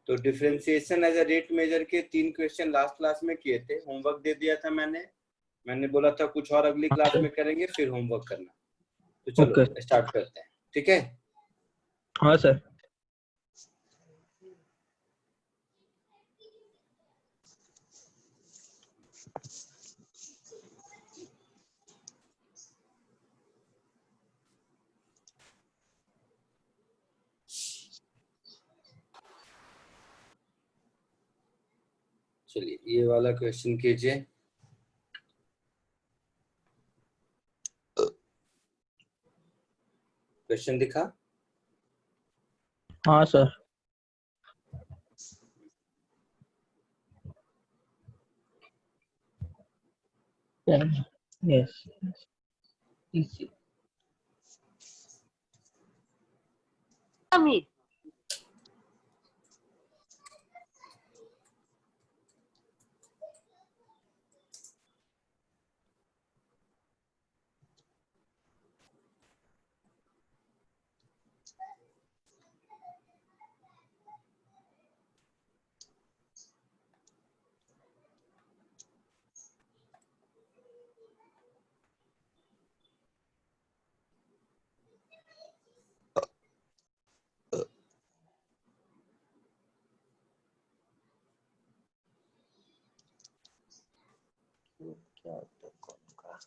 तो differentiation as a rate measure के 3 question last class में किए थे, होमवर्क दे दिया था मैंने बोला था कुछ और अगली क्लास में करेंगे, फिर होमवर्क करना। तो चलो स्टार्ट करते हैं, ठीक है? हाँ सर। चलिए ये वाला क्वेश्चन कीजिए। क्वेश्चन दिखा? हाँ सर। यस। अमित क्या होता है कौन का?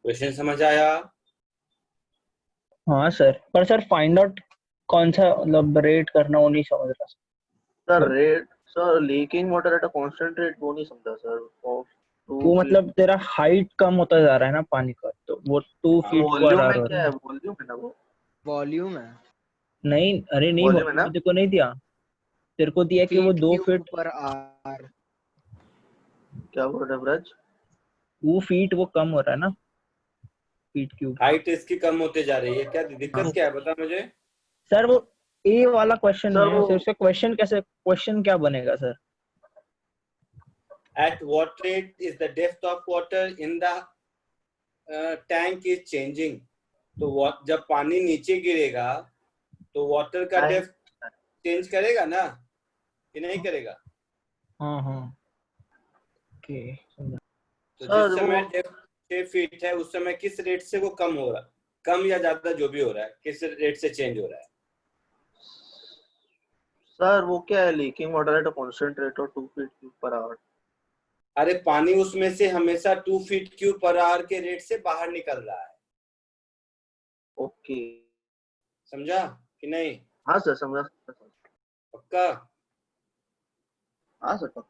क्वेश्चन समझ आया? हाँ सर, पर सर फाइंड आउट कौन सा मतलब रेट करना वो नहीं समझ रहा sir rate, sir leaking water at a constant rate वो नहीं समझा सर। वो मतलब तेरा हाइट कम होता जा रहा है ना पानी का, तो वो 2 फीट पर वॉल्यूम आवर में हो क्या रहा है? है। वॉल्यूम है ना वो? वॉल्यूम है। नहीं, अरे नहीं, वॉल्यूम है वॉल्यूम ना? तेरे को नहीं दिया। तेरे को दिया कि वो फीट 2 क्यूब फीट पर आर। क्या बोल रहे ब्रज? 2 फीट वो कम हो रहा है ना, फीट क्यूब। हाइट इसकी कम होते जा रही है, क्या हाँ दिक्कत क्या है बता मुझे? सर, वो ए वाला क्वेश्चन सर है, वो फिर से क्वेश्चन क्या बनेगा sir? At what rate is the depth of water in the tank is changing? तो जब पानी नीचे गिरेगा तो वाटर का टाइम। डेप्थ चेंज करेगा ना कि नहीं करेगा? हाँ हाँ, ओके। तो जिस सर वो समय डेप्थ 6 फीट है उस समय किस रेट से वो कम हो रहा है, कम या ज्यादा जो भी हो रहा है, किस रेट से चेंज हो रहा है? सर वो क्या है? Leaking water at a constant rate और 2 फीट क्यूब पर आवर। अरे पानी उसमें से हमेशा 2 फीट क्यूब पर आवर के रेट से बाहर निकल रहा है। ओके। समझा कि नहीं? हाँ सर समझा। पक्का? हाँ सर।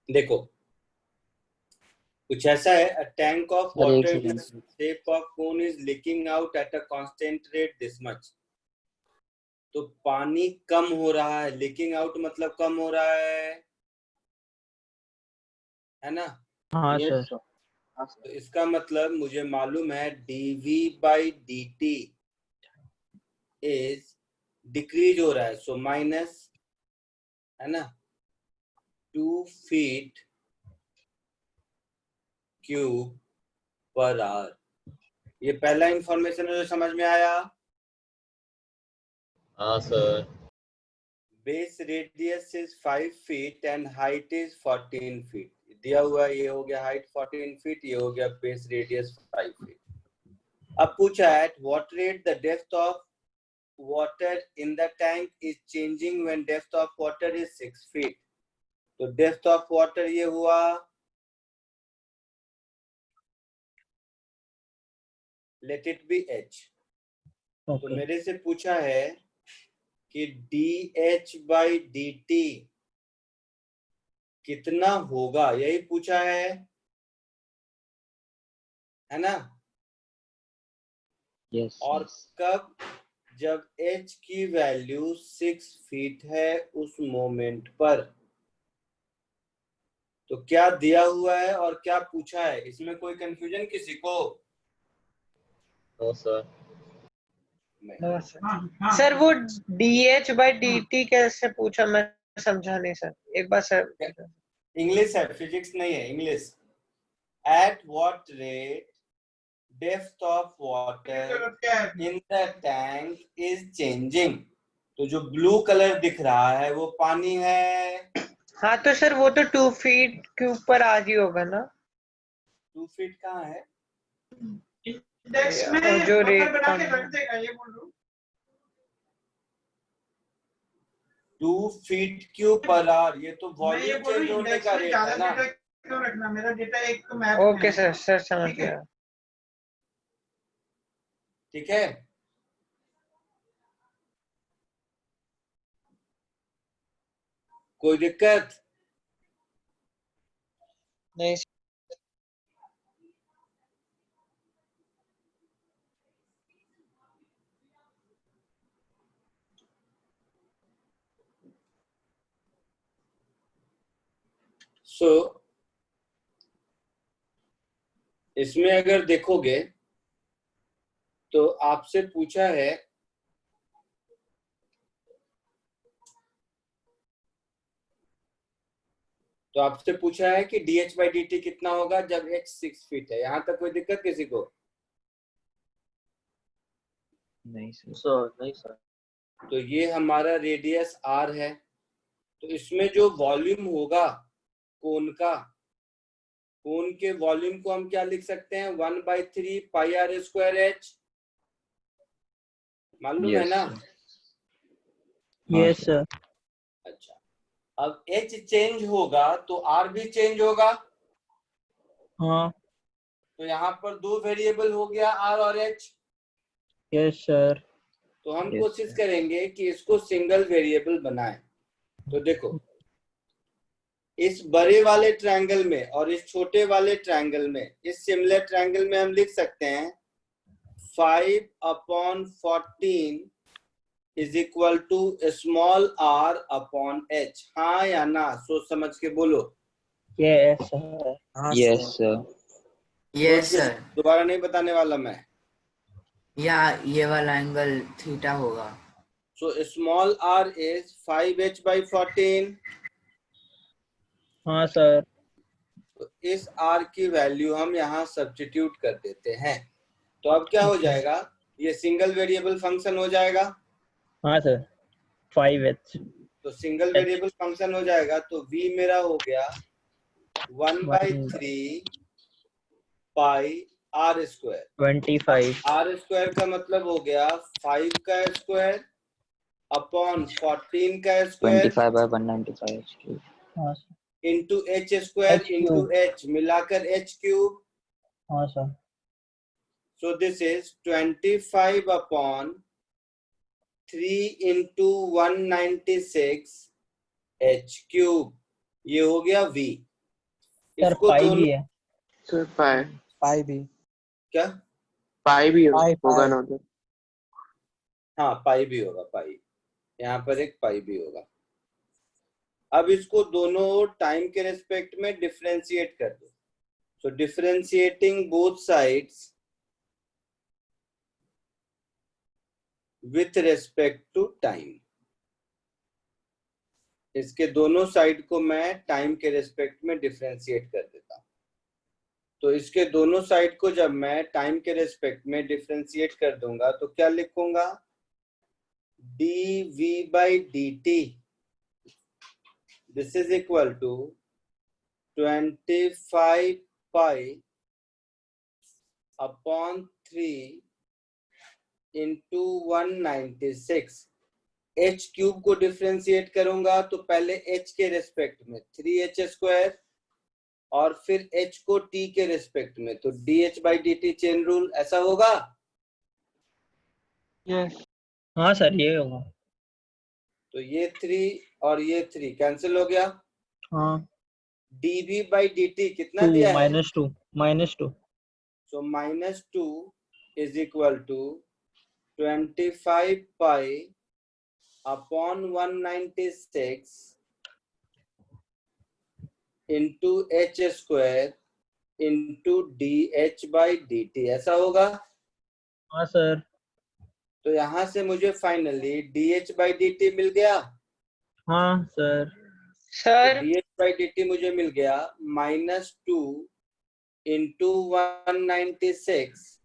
देखो कुछ ऐसा है, a tank of सर, एक water second. in the shape of cone is leaking out at a constant rate this much. तो पानी कम हो रहा है, लीकिंग आउट मतलब कम हो रहा है ना? हाँ Yes, सर। sir. हाँ, sir. तो इसका मतलब मुझे मालूम है dv by dt is decrease हो रहा है, सो माइनस, है ना, 2 फीट क्यूब पर आवर। ये पहला इंफॉर्मेशन जो समझ में आया। हाँ sir. Base radius is 5 feet and height is 14 feet दिया हुआ है। ये हो गया हाइट 14 फीट, ये हो गया बेस रेडियस 5 फीट। अब पूछा है at what rate the depth of water in the tank is changing when depth of water is 6 feet. तो डेप्थ ऑफ वाटर ये हुआ, लेट इट बी h। तो मेरे से पूछा है कि dh बाई dt कितना होगा, यही पूछा है ना? यस। और कब? जब h की वैल्यू 6 फीट है उस मोमेंट पर। तो क्या दिया हुआ है और क्या पूछा है, इसमें कोई कंफ्यूजन किसी को? No sir. सर वो DH by DT कैसे पूछा, मैं समझा नहीं सर, एक बार सर। इंग्लिश है, फिजिक्स नहीं है, English. Eight what rate depth of water in the tank is changing. तो जो ब्लू कलर दिख रहा है वो पानी है। हाँ तो सर वो तो 2 फीट के ऊपर आज ही होगा ना। 2 फीट कहाँ है? और जो रेट कम है। 2 फीट क्यूब पर आवर, ये तो वॉल्यूम चेंज होने का रेट है ना। ओके सर, सर समझ गया। ठीक है, कोई दिक्कत? नहीं सो इसमें अगर देखोगे तो आपसे पूछा है कि dh by dt कितना होगा जब h 6 फीट है। यहाँ तक कोई दिक्कत किसी को? नहीं सर। सर नहीं सर। तो ये हमारा रेडियस r है, तो इसमें जो वॉल्यूम होगा कोन का, कोन के वॉल्यूम को हम क्या लिख सकते हैं? 1/3 पाई आर स्क्वायर h। मालूम है ना? Yes sir. अच्छा, अब h चेंज होगा तो r भी चेंज होगा। हाँ। तो यहाँ पर 2 वेरिएबल हो गया r और h। Yes sir. तो हम Yes, कोशिश sir. करेंगे कि इसको सिंगल वेरिएबल बनाएं। तो देखो इस बड़े वाले ट्रायंगल में और इस छोटे वाले ट्रायंगल में, इस सिमिलर ट्रायंगल में हम लिख सकते हैं 5/14 is equal to small r upon h। हाँ या ना, सोच समझ के बोलो। Yes sir. Yes sir. Yes sir. दोबारा नहीं बताने वाला मैं। या ये वाला एंगल थीटा होगा। So small r is 5h/14। हाँ सर। तो इस r की वैल्यू हम यहाँ सब्स्टिट्यूट कर देते हैं। तो अब क्या हो जाएगा, ये सिंगल वेरिएबल फंक्शन हो जाएगा। हाँ सर। 5h। तो सिंगल वेरिएबल फंक्शन हो जाएगा, तो v मेरा हो गया 1/3 पाई r स्क्वायर। 25। r स्क्वायर का मतलब हो गया 5 का स्क्वायर अपॉन 14 का स्क्वायर 25/195। हाँ sir. Into h square H into cube। h मिलाकर h क्यूब। हाँ sir. So this is 25/3 into 196 h cube. ये हो गया v। सर इसको पाई दोनों भी है। सर पाई पाई भी क्या, पाई भी पाई होगा पाई ना उधर। हाँ पाई भी होगा, पाई यहाँ पर एक पाई भी होगा। अब इसको दोनों टाइम के रेस्पेक्ट में डिफरेंशिएट कर दो। So differentiating both sides with respect to time. इसके दोनों साइड को मैं टाइम के रेस्पेक्ट में डिफरेंशिएट कर देता हूं। तो इसके दोनों साइड को जब मैं टाइम के रेस्पेक्ट में डिफरेंशिएट कर दूंगा तो क्या लिखूंगा, dv by dt this is equal to 25 pi upon 3 into 196। h cube को डिफरेंशिएट करूंगा तो पहले h के रेस्पेक्ट में 3h स्क्वायर और फिर h को t के रेस्पेक्ट में, तो dh by dt chain rule ऐसा होगा। यस हाँ सर ये होगा। तो ये 3 और ये 3 कैंसिल हो गया। हाँ dv by dt कितना 2 दिया है, -2 so -2 is equal to 25 pi upon 196 into h square into dh by dt ऐसा होगा। हाँ सर। तो यहाँ से मुझे फाइनली dh by dt मिल गया। हाँ sir. Sir dh by dt मुझे मिल गया -2 into 196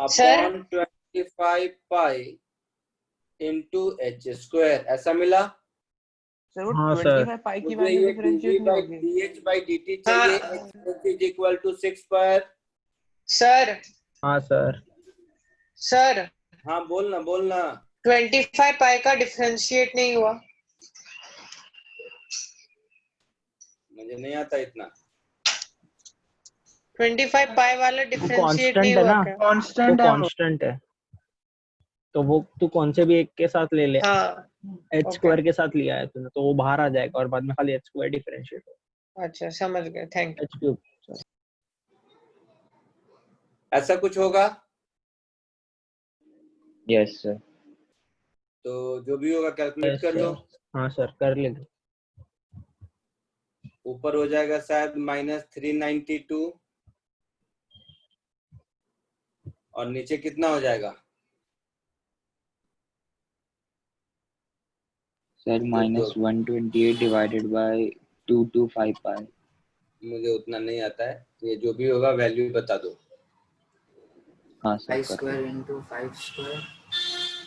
sir upon 25 pi into h square ऐसा मिला। सर वो हाँ सर। 25 पाई की मुझे वैल्यू ये डिफरेंशिएट dv नहीं by होगी। dh by dt चाहिए, x is equal to 6 पर। सर हाँ सर। सर हाँ बोलना बोलना। 25 पाई का डिफरेंशिएट नहीं हुआ। मुझे नहीं आता इतना। 25 पाई वाला वो डिफरेंशिएट नहीं कांस्टेंट है हुआ ना, क्या? वो कांस्टेंट है। तो वो तू कौन से भी एक के साथ ले ले, हाँ h ओके स्क्वायर के साथ लिया है तूने तो वो बाहर आ जाएगा और बाद में खाली h स्क्वायर डिफरेंशिएट होगा, अच्छा समझ गए, थैंक यू। h cube. ऐसा कुछ होगा Yes, sir. तो जो भी होगा कैलकुलेट कर लो। हाँ सर कर लेंगे। ऊपर हो जाएगा शायद -392 और नीचे कितना हो जाएगा। Sir, -128 divided by 225 pi. मुझे उतना नहीं आता है, ये जो भी होगा वैल्यू बता दो। हाँ sir 5 square into 5 square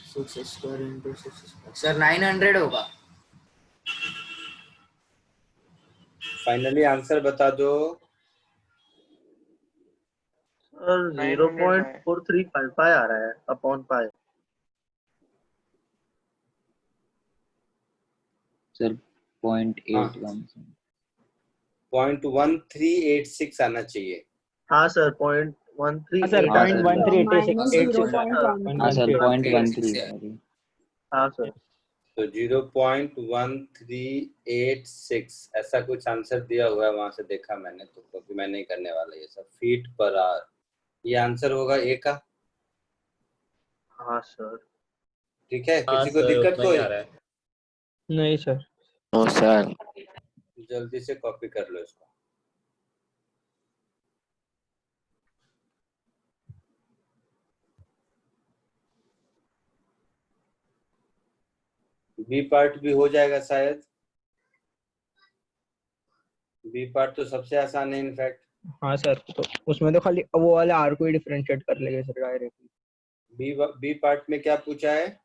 6 square into 6 square sir 900 होगा। फाइनली आंसर बता दो। सर 0.435 पाई आ रहा है अपॉन पाई। सर 0.81 0.1386 आना चाहिए। हाँ सर हाँ सर 0.1386 हाँ सर 0.13 है। सॉरी। हाँ सर। तो 0.1386 ऐसा कुछ आंसर दिया हुआ है, वहां से देखा मैंने, तो क्योंकि मैं नहीं करने वाला ये सब। फीट पर आवर ये आंसर होगा ए का। हाँ सर। ठीक है, हाँ किसी को सर, दिक्कत उतना ही कोई? आ रहा है। नहीं सर। No sir. जल्दी से कॉपी कर लो इसको। बी पार्ट भी हो जाएगा शायद। बी पार्ट तो सबसे आसान है इनफैक्ट। हाँ सर तो उसमें तो खाली वो वाले आर को ही डिफरेंशिएट कर लेंगे सर डायरेक्टली। बी पार्ट में क्या पूछा है,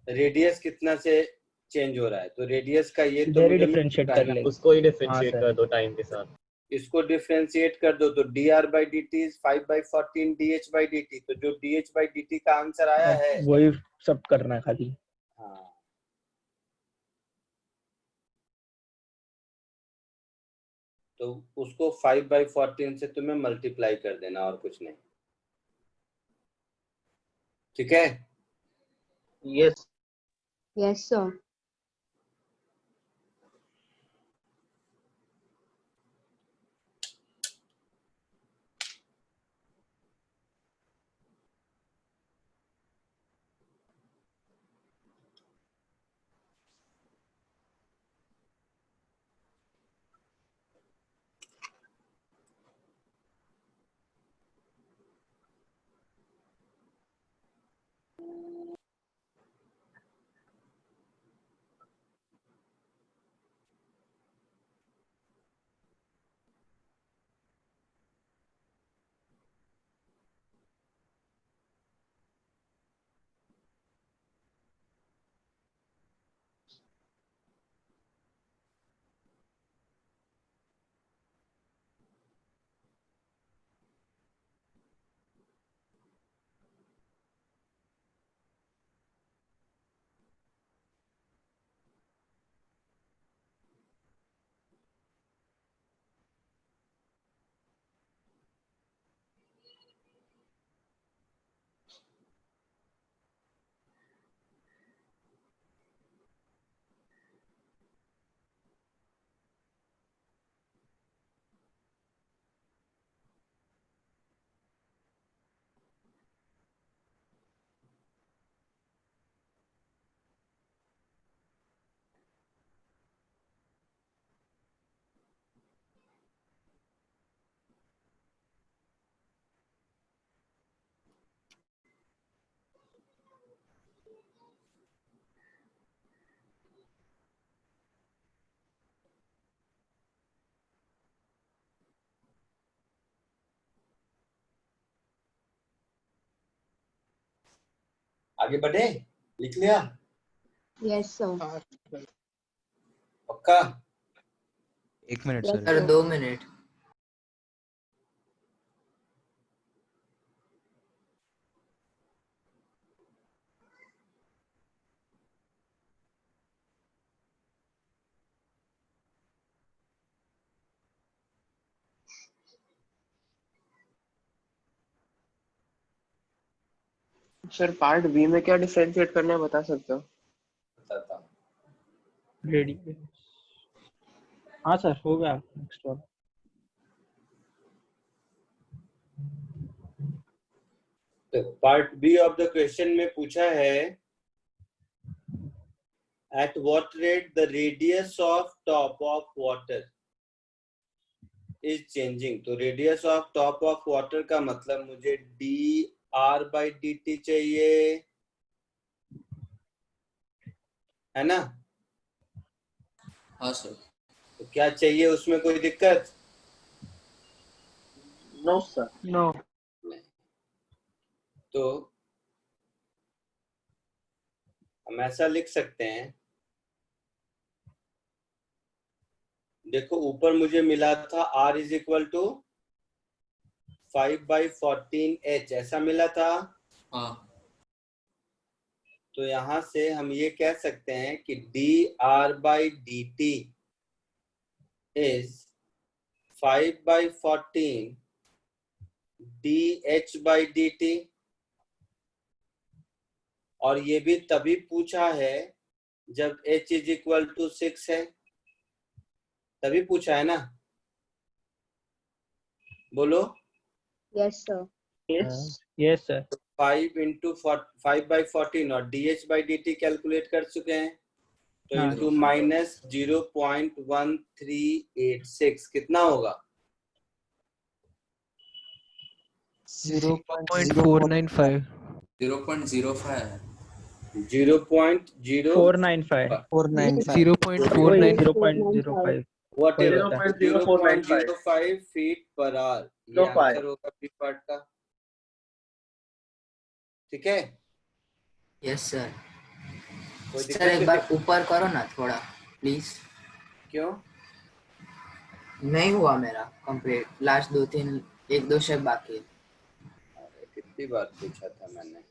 रेडियस कितना से चेंज हो रहा है, तो रेडियस का ये तो इधर ही मुझे मिल डिफरेंशिएट चुका कर है ना। लेंगे। उसको ही हाँ डिफरेंशिएट सर। कर दो टाइम के साथ। इसको डिफरेंशिएट कर दो तो dr by dt is 5/14 dh by dt। तो जो dh by dt का आंसर आया अब है, वही सब करना है खाली। हाँ तो उसको 5/14 से तुम्हें मल्टीप्लाई कर देना और कुछ नहीं। ठीक है। Yes Yes, sir. आगे बढ़े, लिख लिया Yes, sir. पक्का? 1 मिनट Yes, सर। Sir sir. 2 मिनट। सर पार्ट बी में क्या डिफरेंशिएट करना है बता सकते हो? बताता हूँ। रेडी। हाँ सर, हो गया नेक्स्ट वाला। तो part B of the question में पूछा है at what rate the radius of top of water is changing. तो radius of top of water का मतलब मुझे D R by D T चाहिए, है ना? हाँ सर। तो क्या चाहिए, उसमें कोई दिक्कत? No sir. नो। तो हम ऐसा लिख सकते हैं, देखो ऊपर मुझे मिला था R is equal to 5/14H, ऐसा मिला था। हाँ। तो यहां से हम ये कह सकते हैं कि dr/dt इज 5/14 dH/dt। और ये भी तभी पूछा है जब H इज इक्वल टू 6 है, तभी पूछा है ना? बोलो। Yes, sir. Yes sir. 5/14 और dH/dt कैलकुलेट कर चुके हैं, तो हाँ। इंटू माइनस 0.1386 कितना होगा? 0.495 0.05 0.0 495 495 0.495 what ever 0.0495 0.05 feet per hour, ये 05 आंसर होगा बी पार्ट का। ठीक है, यस सर। कोई सर दिक्कत एक तो बार ऊपर करो ना थोड़ा प्लीज। क्यों? नहीं हुआ मेरा कंप्लीट, लास्ट 2-3 1-2 शेप बाकी है। अरे कितनी बार पूछा था मैंने।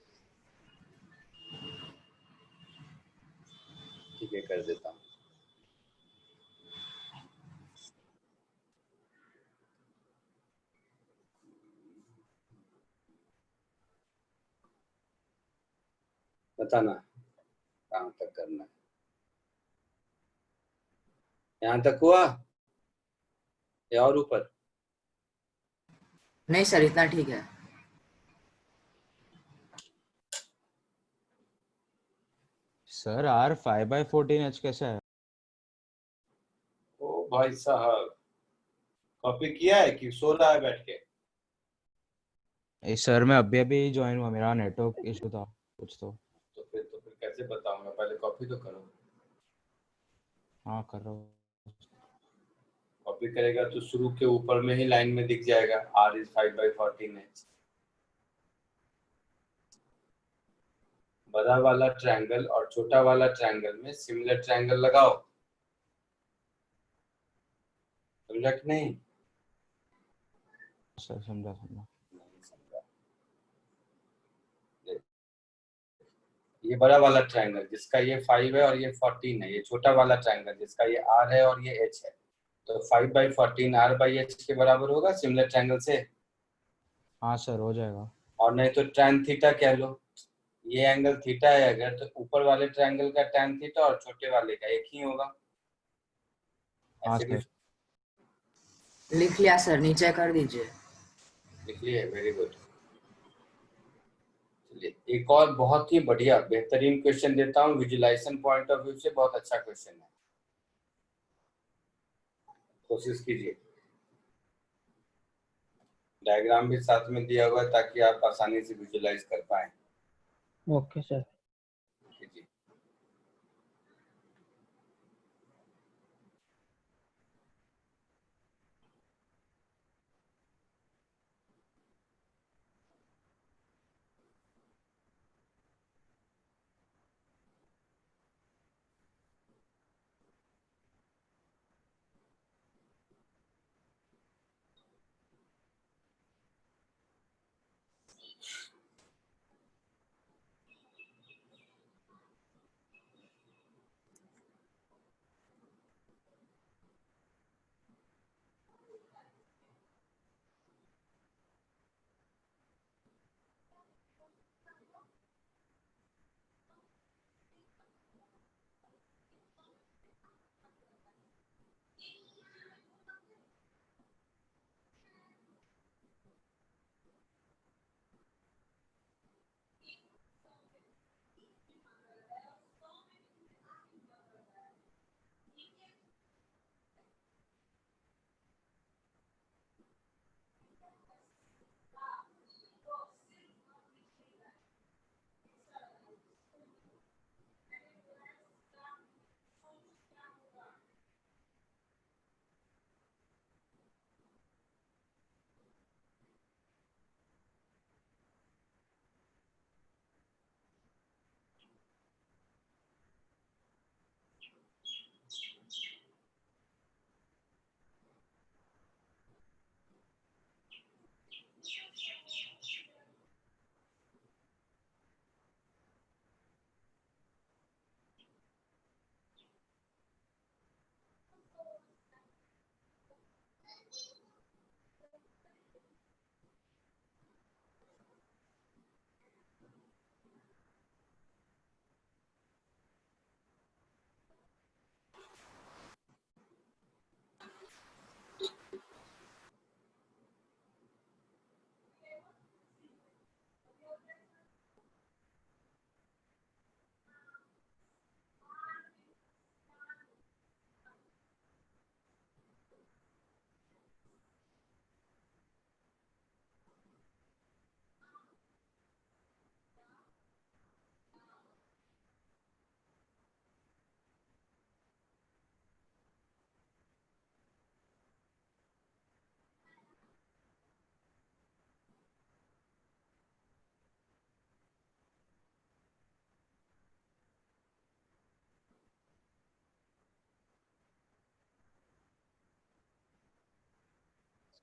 ठीक है, कर देता हूँ। बताना कहाँ तक करना है। यहाँ तक हुआ या और ऊपर? नहीं सर इतना ठीक है। सर R 5/14H कैसा है? ओ भाई साहब, कॉपी किया है कि सो रहा है बैठ के? सर मैं अभी ज्वाइन हुआ, मेरा नेटवर्क इशू था कुछ। तो फिर कैसे बताऊंगा? पहले कॉपी तो करो। हाँ कर रहा हूँ। कॉपी करेगा तो शुरू के ऊपर में ही लाइन में दिख जाएगा R इज 5/14H। बड़ा वाला ट्रायंगल और छोटा वाला ट्रायंगल में सिमिलर ट्रायंगल लगाओ, समझा कि नहीं? सर समझा। नहीं समझा। ये बड़ा वाला ट्रायंगल जिसका ये 5 है और ये 14 है, ये छोटा वाला ट्रायंगल जिसका ये R है और ये H है, तो 5/14 R/H के बराबर होगा सिमिलर ट्रायंगल से। हाँ सर हो जाएगा। और नहीं तो tan थीटा कह लो। ये एंगल थीटा है अगर, तो ऊपर वाले ट्रायंगल का tan थीटा और छोटे वाले का एक ही होगा। हाँ ऐसे भी सर। लिख लिया सर, नीचे कर दीजिए। लिख लिए, वेरी गुड। चलिए एक और बहुत ही बढ़िया बेहतरीन क्वेश्चन देता हूँ, विजुलाइजेशन पॉइंट ऑफ व्यू से बहुत अच्छा क्वेश्चन है, कोशिश कीजिए। डायग्राम भी साथ में दिया हुआ है ताकि आप आसानी से विजुलाइज कर पाए। Okay sir. कीजिए।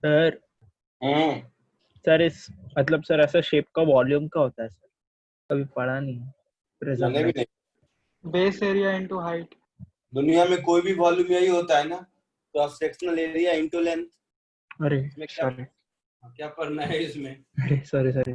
सर सर इस मतलब सर ऐसा शेप का वॉल्यूम का होता है सर, कभी पढ़ा नहीं है प्रिज्म मैंने भी में। नहीं। Base area into height. दुनिया में कोई भी वॉल्यूम यही होता है ना, cross sectional area into length. अरे इसमें क्या सॉरी, क्या पढ़ना है इसमें? अरे सॉरी सॉरी।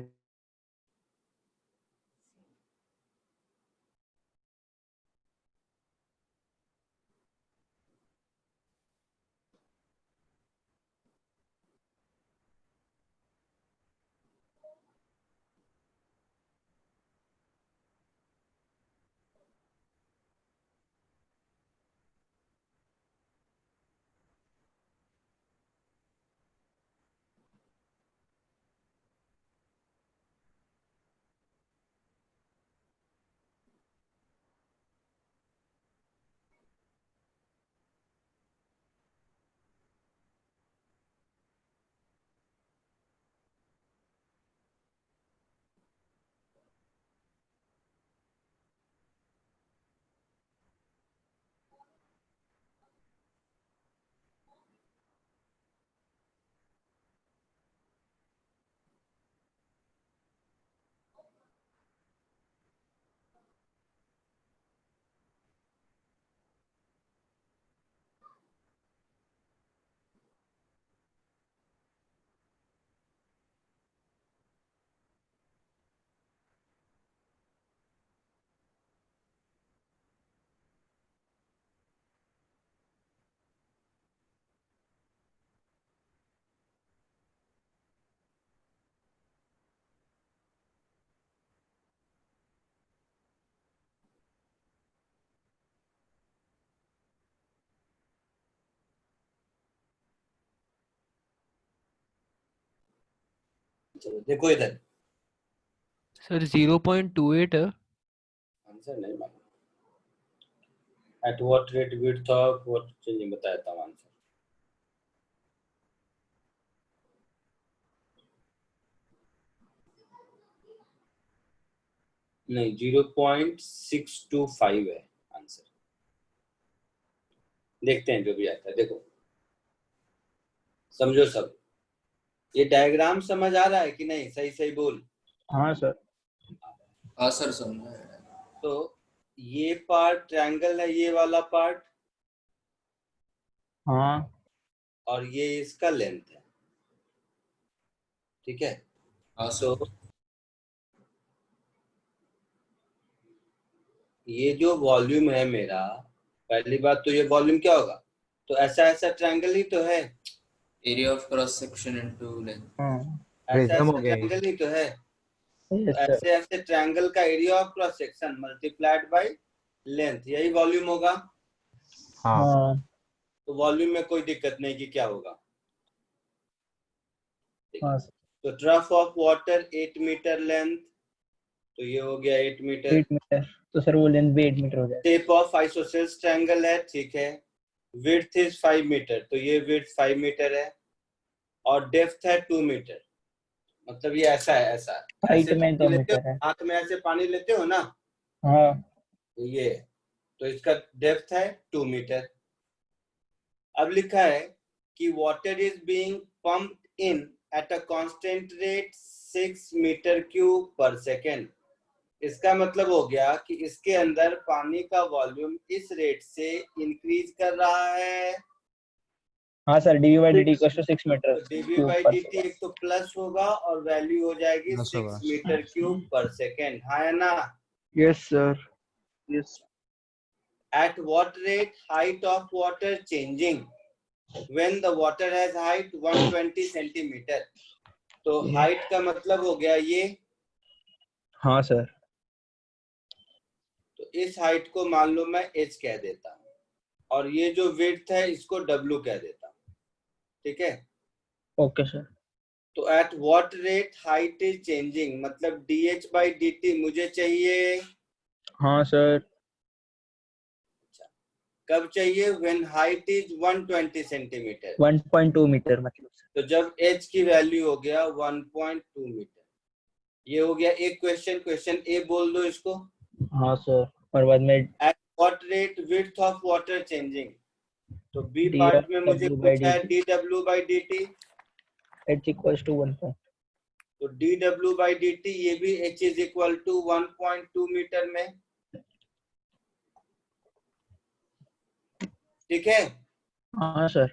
चलो देखो इधर, सर 0.28 है। आंसर नहीं मालूम। Eight what rate width of what changing बताया था आंसर। नहीं 0.625 है आंसर। देखते हैं जो भी आता है। देखो समझो सब, ये डायग्राम समझ आ रहा है कि नहीं? सही सही बोल। हाँ सर। हाँ सर समझा है। तो ये पार्ट ट्रायंगल है, ये वाला पार्ट, हाँ और ये इसका लेंथ है, ठीक है? हाँ तो सर। ये जो वॉल्यूम है मेरा, पहली बात तो ये वॉल्यूम क्या होगा? तो ऐसा ऐसा ट्रायंगल ही तो है, area of cross section into length. हाँ ऐसा प्रिज्म हो ऐसा गया ये। ट्रायंगल ही तो है। तो यस सर। ऐसे ऐसे ट्रायंगल का area of cross section multiplied by length, यही वॉल्यूम होगा। हाँ हाँ तो वॉल्यूम में कोई दिक्कत नहीं कि क्या होगा। हाँ तो trough of water 8 metre length, तो ये हो गया 8 मीटर। 8 मीटर, तो सर वो लेंथ भी 8 मीटर हो जाएगा। टेप ऑफ आइसोसेल्स ट्रायंगल है, ठीक है। विड्थ इज 5 मीटर, तो ये विड्थ 5 मीटर है, और डेप्थ है 2 मीटर। मतलब ये ऐसा है, ऐसा हाइट ऐसे में पानी 2 लेते मीटर हो, है। हाथ में ऐसे पानी लेते हो ना, हाँ तो ये, तो इसका डेप्थ है 2 मीटर। अब लिखा है कि water is being pumped in at a constant rate 6 metre cube per second. इसका मतलब हो गया कि इसके अंदर पानी का वॉल्यूम इस रेट से इंक्रीज कर रहा है। हाँ sir, dv by dt equal to 6 metre तो dv cube by per dt second. एक तो प्लस होगा और वैल्यू हो जाएगी 6 मीटर क्यूब पर सेकेंड, हाँ है ना? Yes sir. Yes. At what rate height of water changing when the water has height 120 centimetre? तो हाइट का मतलब हो गया ये। हाँ सर। तो इस हाइट को मान लो मैं h कह देता हूँ, और ये जो विड्थ है इसको w कह देता हूँ, ठीक है? Okay sir. तो at what rate height is changing, मतलब dh by dt मुझे चाहिए। हाँ सर। कब चाहिए? When height is 120 centimetre. 1.2 metre मतलब सर। तो जब h की वैल्यू हो गया 1.2 मीटर। ये हो गया एक क्वेश्चन। क्वेश्चन ए बोल दो इसको। हाँ सर। और बाद में eight what rate width of water changing, तो बी d पार्ट of में मुझे w by पूछा है dt। dw by dt। h equals to 1 point. तो dw by dt ये भी h is equal to 1.2 metre में, ठीक है? हाँ सर.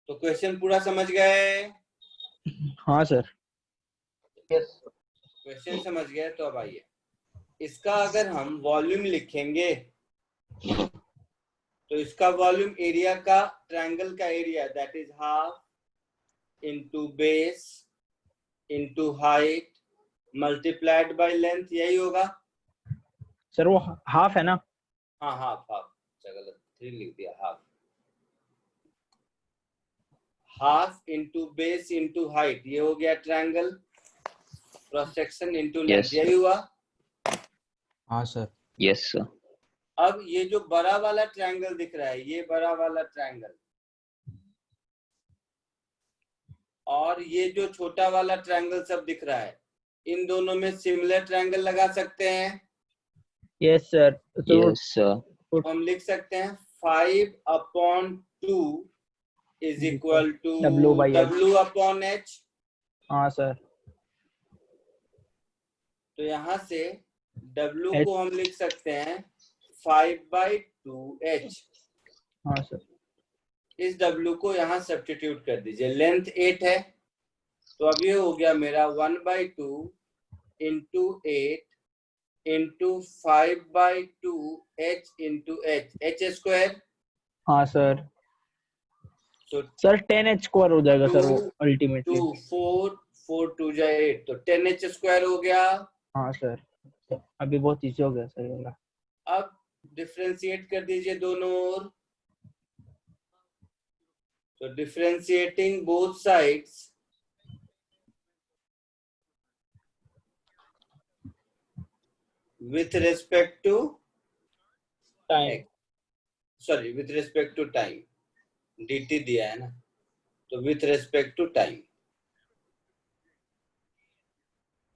तो क्वेश्चन पूरा समझ गए? हाँ सर. Yes. क्वेश्चन समझ गए? तो अब आइए, इसका अगर हम वॉल्यूम लिखेंगे तो इसका वॉल्यूम एरिया का ट्रायंगल का area that is half into base into height multiplied by length, यही होगा सर वो हाफ है ना? हाँ हाफ हाफ, गलत 3 लिख दिया, half half into base into height, ये हो गया triangle, cross section into length, Yes. यही हुआ। हाँ सर। Yes, sir. अब ये जो बड़ा वाला ट्रायंगल दिख रहा है, ये बड़ा वाला ट्रायंगल, और ये जो छोटा वाला ट्रायंगल सब दिख रहा है, इन दोनों में सिमिलर ट्रायंगल लगा सकते हैं। Yes sir. तो Yes, sir. हम लिख सकते हैं 5/2 is equal to W by H. W/H। हाँ सर. तो यहाँ से W H. को हम लिख सकते हैं 5/2H। हाँ सर. इस W को यहाँ सब्स्टिट्यूट कर दीजिए, लेंथ 8 है, तो अब ये हो गया मेरा 1/2 into 8 into 5/2H into H square. हाँ सर. तो सर 10h स्क्वायर हो जाएगा सर वो 2 अल्टीमेटली. 4 2 जा 8, तो 10H स्क्वायर हो गया। हाँ सर. अभी बहुत इजी हो गया सर ये वाला. अब डिफरेंशिएट कर दीजिए दोनों ओर, तो differentiating both sides with respect to time. Sorry with respect to time, dt दिया है ना, तो with respect to time,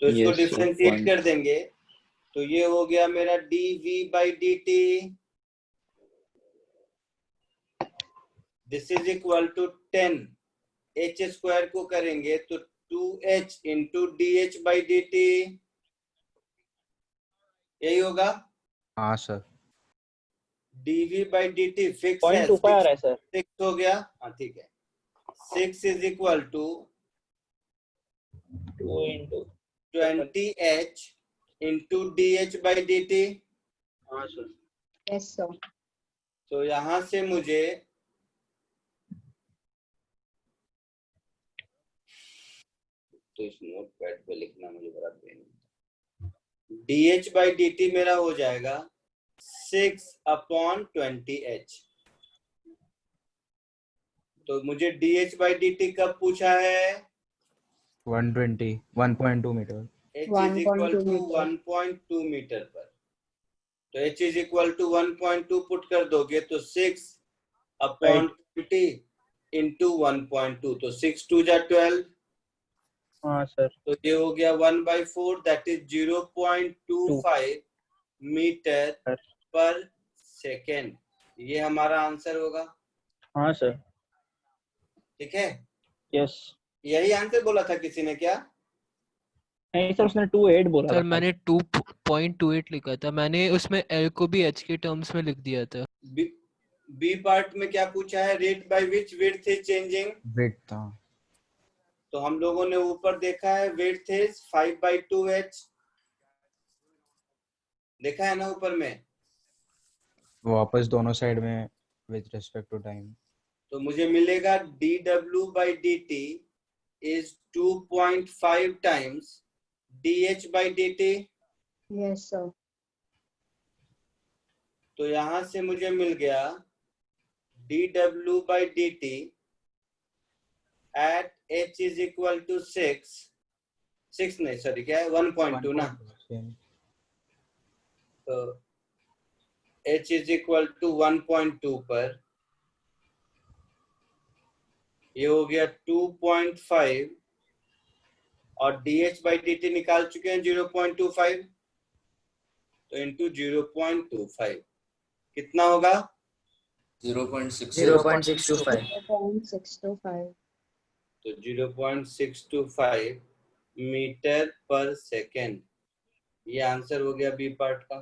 तो इसको Yes, sir. Differentiate Point. कर देंगे, तो ये हो गया मेरा dv by dt, this is equal to 10, h square को करेंगे तो 2h into dh by dt, यही होगा। हाँ sir. dv by dt fix है, 0.25 आ रहा है सर. 6 हो गया, हाँ ठीक है, 6 is equal to 2 into 20h into dh by dt। हाँ सर. Yes, sir. तो यहां से मुझे तो इस नोट पैड पे लिखना मुझे बड़ा पेन होता है, dh by dt मेरा हो जाएगा 6/20h। तो मुझे dh by dt कब पूछा है? 1.2 मीटर। h is equal to 1.2 metre पर, तो h is equal to 1.2 put कर दोगे तो 6/20 इंटू 1.2, तो 6 2 जा 12, हाँ सर. तो ये हो गया 1/4, that is 0.25 metre per second, ये हमारा आंसर होगा। हाँ सर. ठीक है, यस. यही आंसर बोला था किसी ने क्या? नहीं सर, उसने 2.8 बोला सर था. मैंने 2.28 लिखा था, मैंने उसमें L को भी H के टर्म्स में लिख दिया था। बी पार्ट में क्या पूछा है? Rate by which width is changing. Width था। तो हम लोगों ने ऊपर देखा है विड्थ इज 5/2h, देखा है ना ऊपर में, वापस दोनों साइड में विद रिस्पेक्ट टू टाइम। तो मुझे मिलेगा dw by dt is 2.5 times dh by dt। Yes, sir. तो यहां से मुझे मिल गया dw by dt at h is equal to 6 नहीं सॉरी क्या है 1.2 ना, तो h is equal to 1.2 पर ये हो गया 2.5 और dh by dt निकाल चुके हैं 0.25, तो इंटू 0.25 कितना होगा? 0.625। 0.625. तो 0.625 मीटर पर सेकेंड, ये आंसर हो गया बी पार्ट का।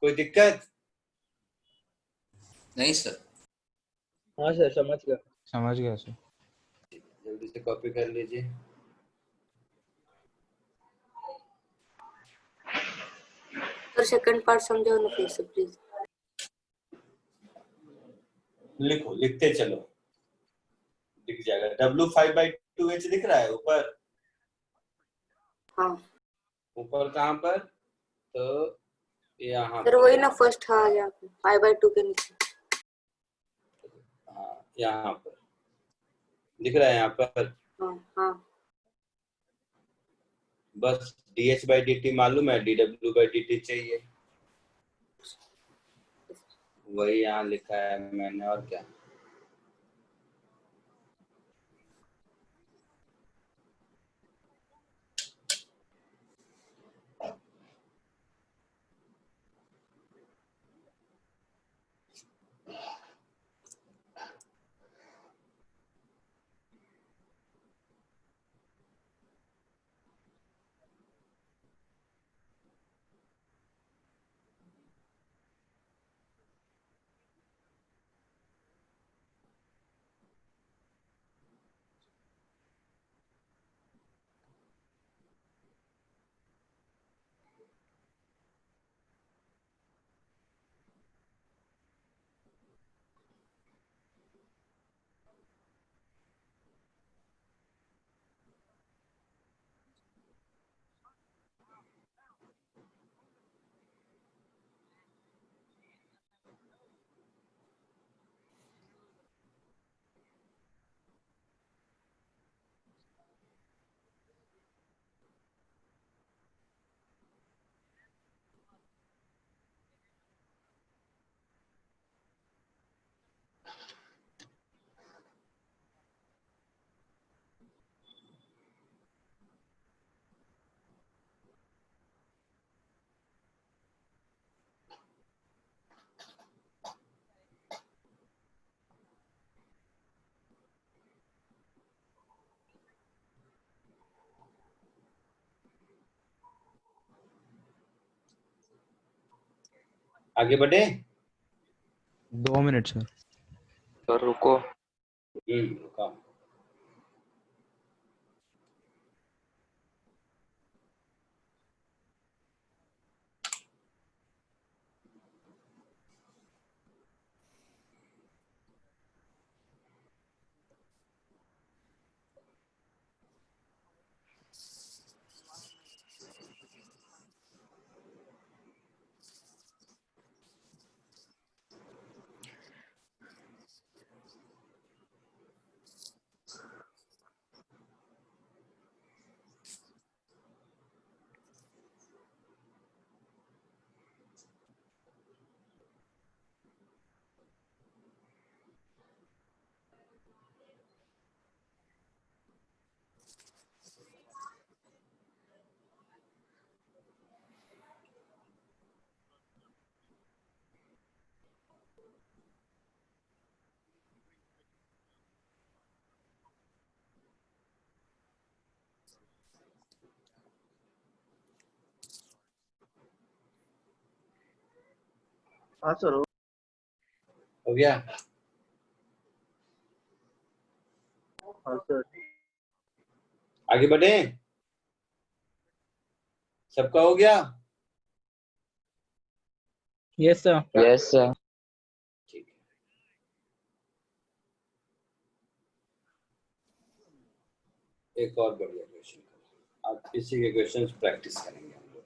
कोई दिक्कत? नहीं सर। हाँ सर समझ गया। समझ गया सर। जल्दी से कॉपी कर लीजिए। सर सेकंड पार्ट समझाओ ना फिर से प्लीज। लिखो, लिखते चलो, दिख जाएगा। W5/2h दिख रहा है ऊपर? हाँ ऊपर कहाँ पर? तो यहाँ सर पर। वही ना फर्स्ट, हाँ यहाँ पे 5/2 के नीचे। हाँ यहाँ पर दिख रहा है, यहाँ पर। हाँ हाँ बस dh/dt मालूम है, dw/dt चाहिए, वही यहाँ लिखा है मैंने, और क्या। आगे बढ़े? 2 मिनट सर। सर रुको। रुका। हाँ सर। हो गया? हाँ सर। आगे बढ़े? सबका हो गया? Yes sir. Yes sir. ठीक है। एक और बढ़िया क्वेश्चन, आप किसी के क्वेश्चंस प्रैक्टिस करेंगे हम लोग।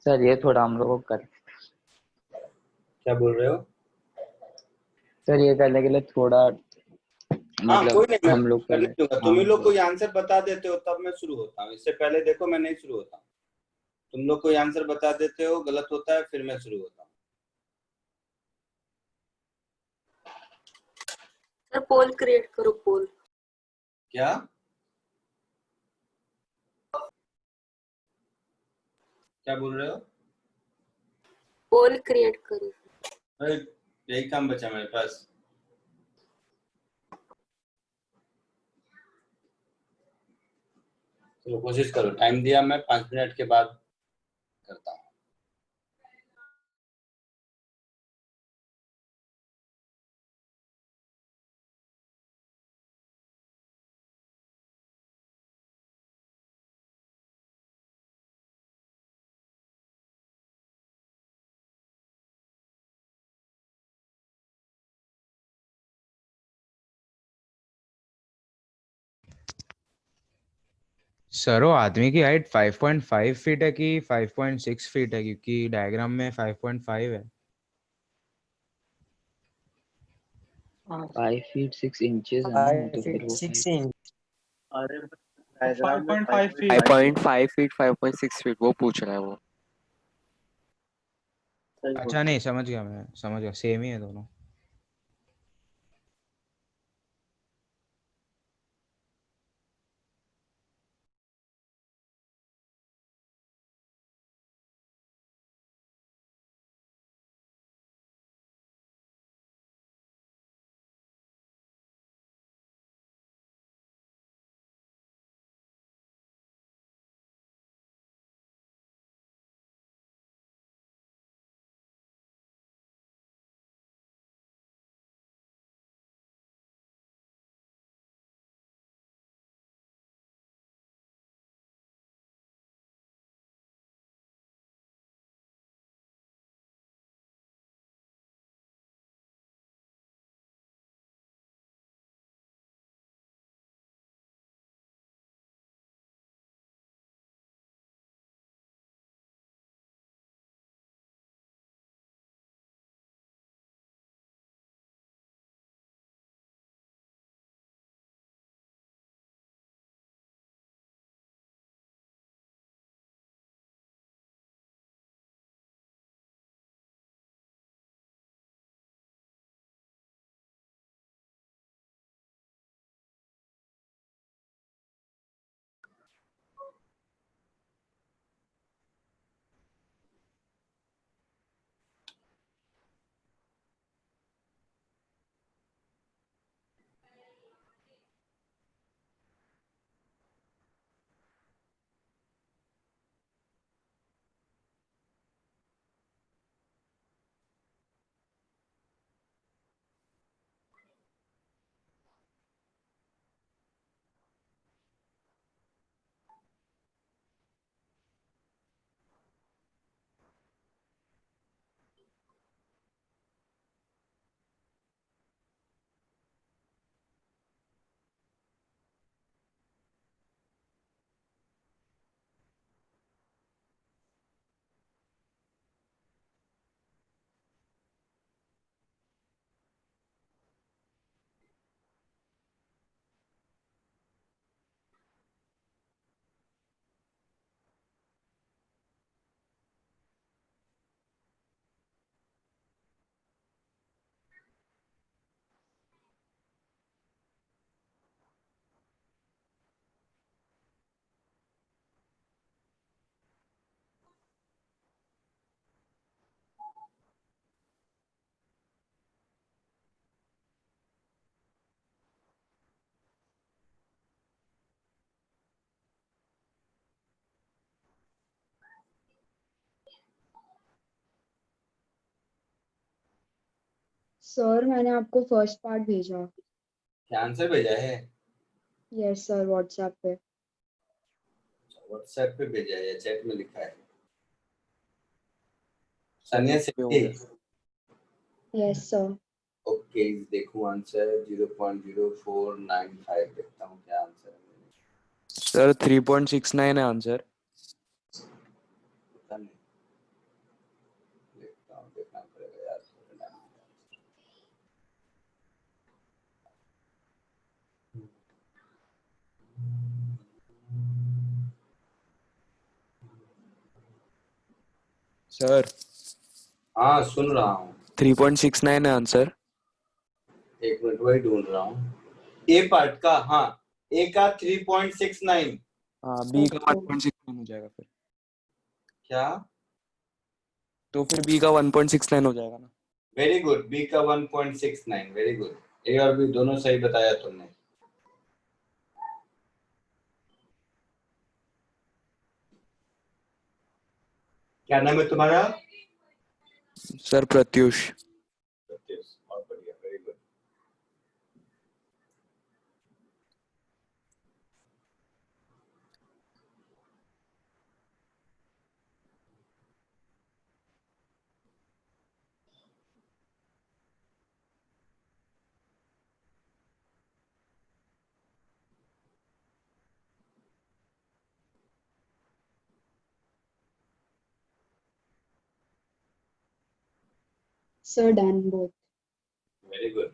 सर ये थोड़ा हम लोग को कर, क्या बोल रहे हो? सर ये करने के लिए थोड़ा हाँ कोई मतलब नहीं, मैं हम लोग करने पहले। दूंगा। तुम ही लोग कोई आंसर बता देते हो तब मैं शुरू होता हूँ, इससे पहले देखो मैं नहीं शुरू होता हूँ। तुम लोग कोई आंसर बता देते हो, गलत होता है, फिर मैं शुरू होता हूँ। सर पोल क्रिएट करो, पोल। क्या क्या बोल रहे हो? पोल क्रिएट करो। अरे यही काम बचा मेरे पास। चलो कोशिश करो, टाइम दिया मैं 5 मिनट के बाद करता हूँ। सर वो आदमी की हाइट 5.5 फीट है कि 5.6 फीट है, क्योंकि डायग्राम में 5.5 है। 5 feet 6 inches है ना, तो फिर वो 5 feet 6 inch। अरे डायग्राम में 5.5 feet 5.5 फीट 5.6 फीट वो पूछ रहा है वो। सही बोल अच्छा नहीं, समझ गया, मैं समझ गया, सेम ही है दोनों। सर मैंने आपको फर्स्ट पार्ट भेजा। क्या आंसर भेजा है? यस सर, व्हाट्सएप पे। व्हाट्सएप पे भेजा है या चैट में लिखा है? सानिया से? Yes sir. ओके, देखूं आंसर 0.0495 देखता हूँ क्या आंसर है। सर 3.69 है आंसर। पता नहीं, देखता हूँ, देखना पड़ेगा यार। सर हाँ सुन रहा हूँ। 3.69 है आंसर। एक मिनट, वही ढूंढ रहा हूँ। ए पार्ट का, हाँ, ए का 3.69। हाँ बी का 1.69 हो जाएगा फिर। क्या? तो फिर बी का 1.69 हो जाएगा ना। वेरी गुड, बी का 1.69, वेरी गुड। ए और बी दोनों सही बताया तुमने। क्या नाम है तुम्हारा? सर प्रत्युष। बहुत बढ़िया, very good. Sir, done both. Very good.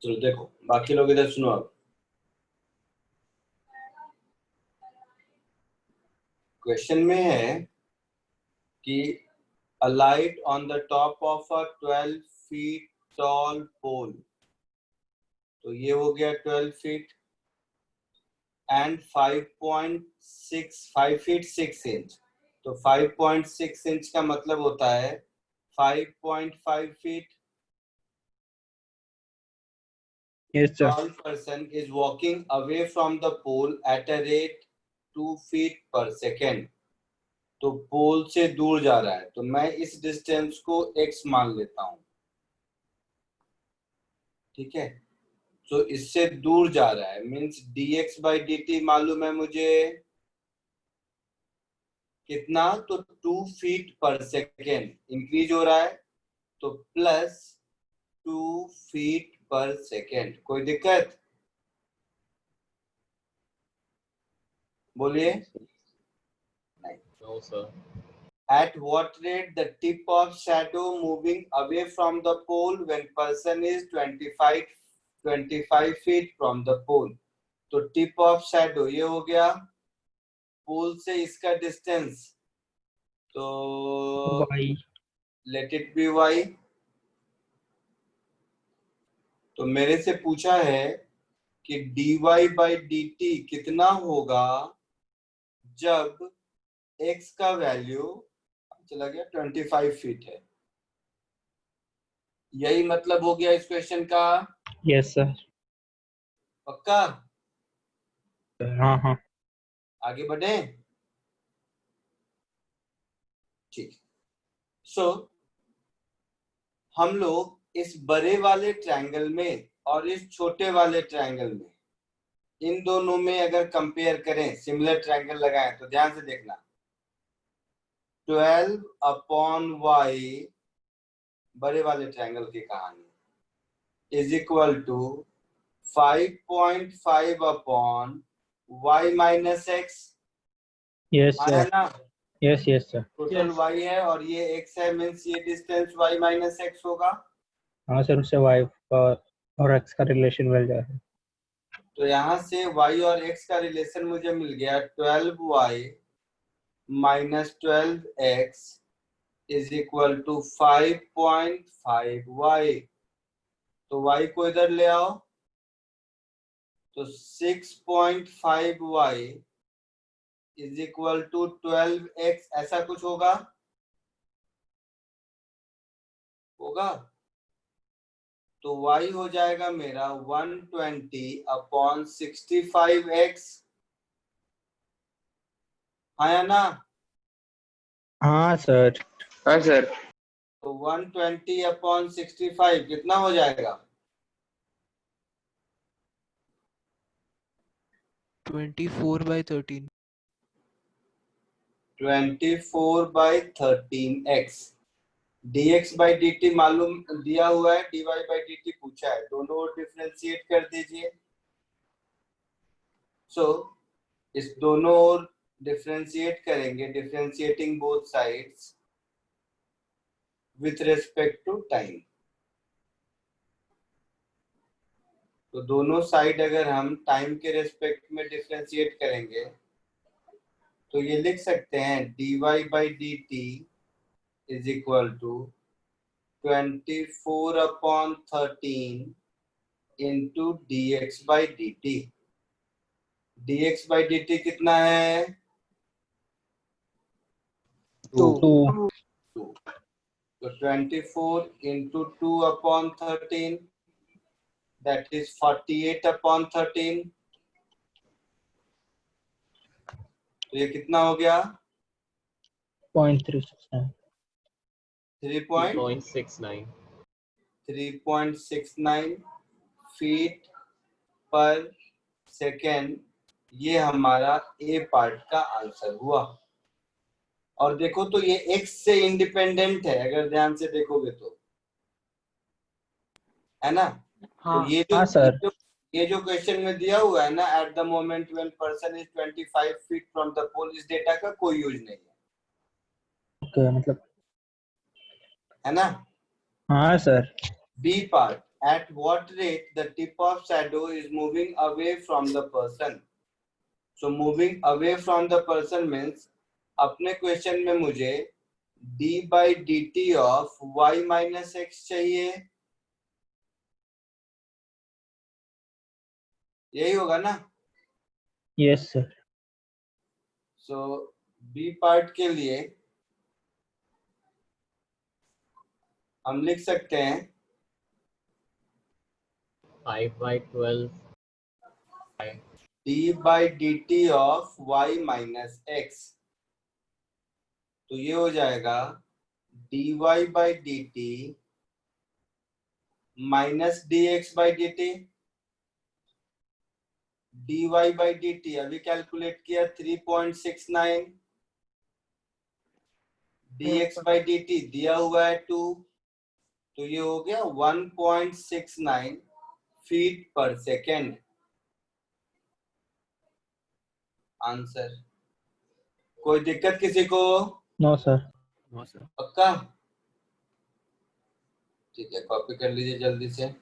चलो देखो, बाकी लोग इधर सुनो अब। क्वेश्चन में है कि a light on the top of a 12 feet tall pole, तो ये हो गया 12 feet and 5 feet 6 inch, तो 5.6 इंच का मतलब होता है 5.5 feet। Yes, sir. Tall person is walking away from the pole at a rate 2 feet per second, तो पोल से दूर जा रहा है, तो मैं इस डिस्टेंस को x मान लेता हूं, ठीक है। तो इससे दूर जा रहा है मीन्स dx by dt मालूम है मुझे कितना, तो 2 feet per second इंक्रीज हो रहा है, तो प्लस 2 feet per second। कोई दिक्कत? बोलिए। No, sir. At what rate the tip of shadow moving away from the pole when person is 25 feet from the pole, तो tip of shadow ये हो गया पोल से इसका डिस्टेंस, तो Y. let it be y। तो मेरे से पूछा है कि dy by dt कितना होगा जब x का वैल्यू चला गया 25 फीट है। यही मतलब हो गया इस क्वेश्चन का। Yes, sir. पक्का? हाँ। आगे बढ़े? ठीक। सो हम लोग इस बड़े वाले ट्रायंगल में और इस छोटे वाले ट्रायंगल में, इन दोनों में अगर कंपेयर करें, सिमिलर ट्रायंगल लगाएं, तो ध्यान से देखना 12 अपॉन y बड़े वाले ट्रायंगल की कहानी is equal to 5.5 upon y minus x. Yes, है sir. ना? Yes, sir. टोटल y है और ये x है मीन्स ये डिस्टेंस y माइनस एक्स होगा। हाँ सर, उससे y का और x का रिलेशन मिल जाएगा। तो यहाँ से y और x का रिलेशन मुझे मिल गया 12y minus 12x is equal to 5.5y। तो y को इधर ले आओ, तो 6.5y is equal to 12x, ऐसा कुछ होगा। तो y हो जाएगा मेरा 120 अपॉन 65x। हाँ या ना? हाँ सर। हाँ सर। तो 120 अपॉन 65 कितना हो जाएगा? 24/13। 24/13x। dx by dt मालूम दिया हुआ है, dy by dt पूछा है, दोनों डिफरेंशिएट कर दीजिए। इस दोनों ओर डिफरेंशिएट करेंगे, differentiating both sides with respect to time. तो दोनों साइड अगर हम टाइम के रेस्पेक्ट में डिफरेंशिएट करेंगे तो ये लिख सकते हैं dy by dt is equal to 24/13 into dx by dt। dx by dt कितना है? 2। तो 24 इंटू 2/13 that is 48/13. तो ये कितना हो गया? 0.369 3.69 3.69 फीट पर सेकेंड। ये हमारा ए पार्ट का आंसर हुआ। और देखो तो ये एक्स से इंडिपेंडेंट है, अगर ध्यान से देखोगे तो, है ना? हाँ तो ये जो क्वेश्चन में दिया हुआ है ना, at the moment when person is 25 feet from the pole, इस डेटा का कोई यूज नहीं है। ओके मतलब, है ना? हाँ sir. B part, at what rate the tip of shadow is moving away from the person. So moving away from the person means अपने क्वेश्चन में मुझे d/dt of y minus x चाहिए, यही होगा ना? Yes sir. So B part के लिए हम लिख सकते हैं 5/12 d/dt of y minus x। तो ये हो जाएगा dy/dt minus dx/dt। dy/dt अभी कैलकुलेट किया 3.69, dx/dt दिया हुआ है 2, तो ये हो गया 1.69 फीट पर सेकेंड। आंसर। कोई दिक्कत किसी को? No sir. पक्का? ठीक है, कॉपी कर लीजिए जल्दी से।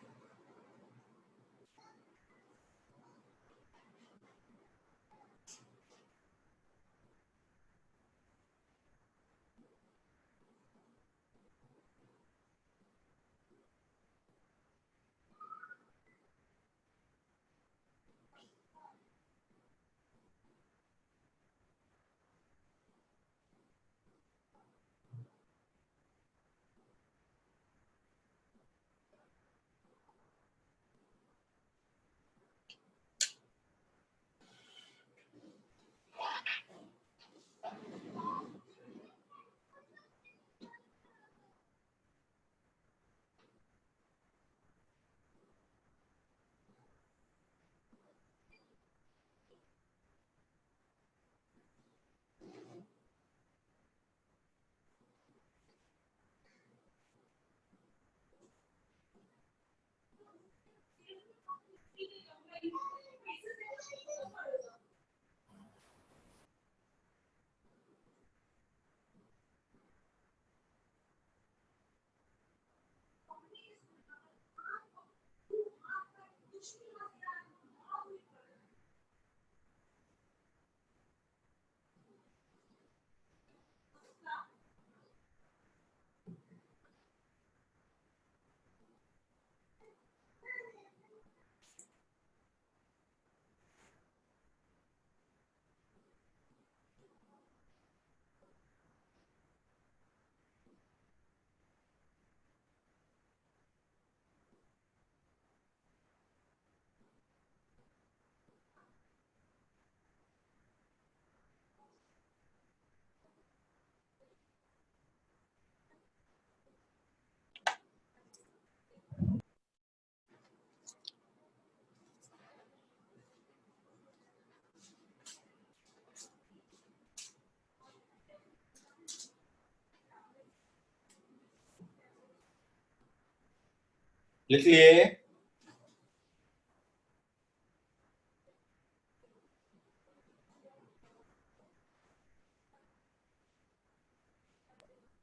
लिख लिए?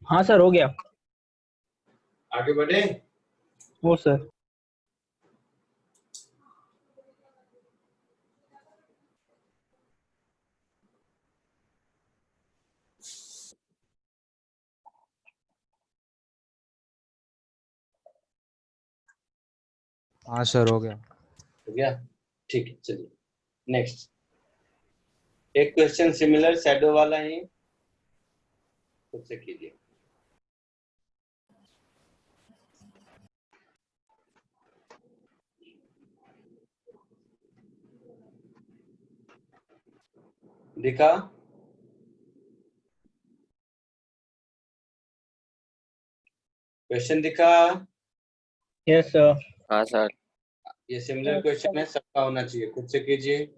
हाँ सर, हो गया। आगे बढ़े? हो सर। हाँ सर, हो गया। हो गया? ठीक है, चलिए नेक्स्ट। एक क्वेश्चन सिमिलर शैडो वाला ही खुद से कीजिए। दिखा? क्वेश्चन दिखा? Yes sir. हाँ सर। ये सिमिलर क्वेश्चन है, सबका होना चाहिए, खुद से कीजिए।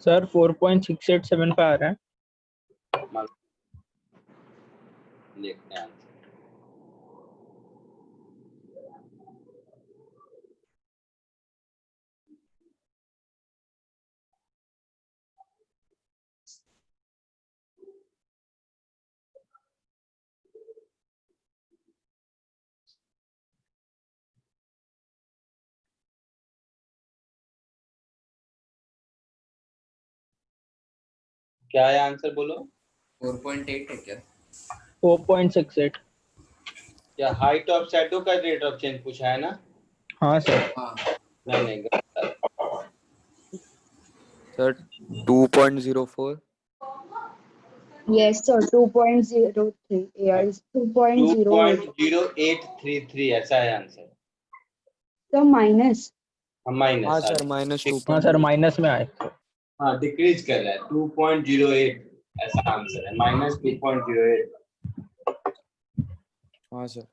सर 4.6875 आ रहा है। देखते हैं आंसर। क्या है आंसर बोलो? 4.8 है क्या? 4.68। क्या हाइट ऑफ शैडो का रेट ऑफ चेंज पूछा है ना? हाँ सर। हाँ नहीं गलत। Sir 2.04। Yes, sir. 2.03. Yeah, it's 2.08. 2.0833 ऐसा है आंसर। So minus. माइनस। हाँ सर माइनस हाँ सर 2.08। माइनस में आए। हाँ डिक्रीज कर रहा है, 2.08 ऐसा आंसर है, -2.08। हाँ सर।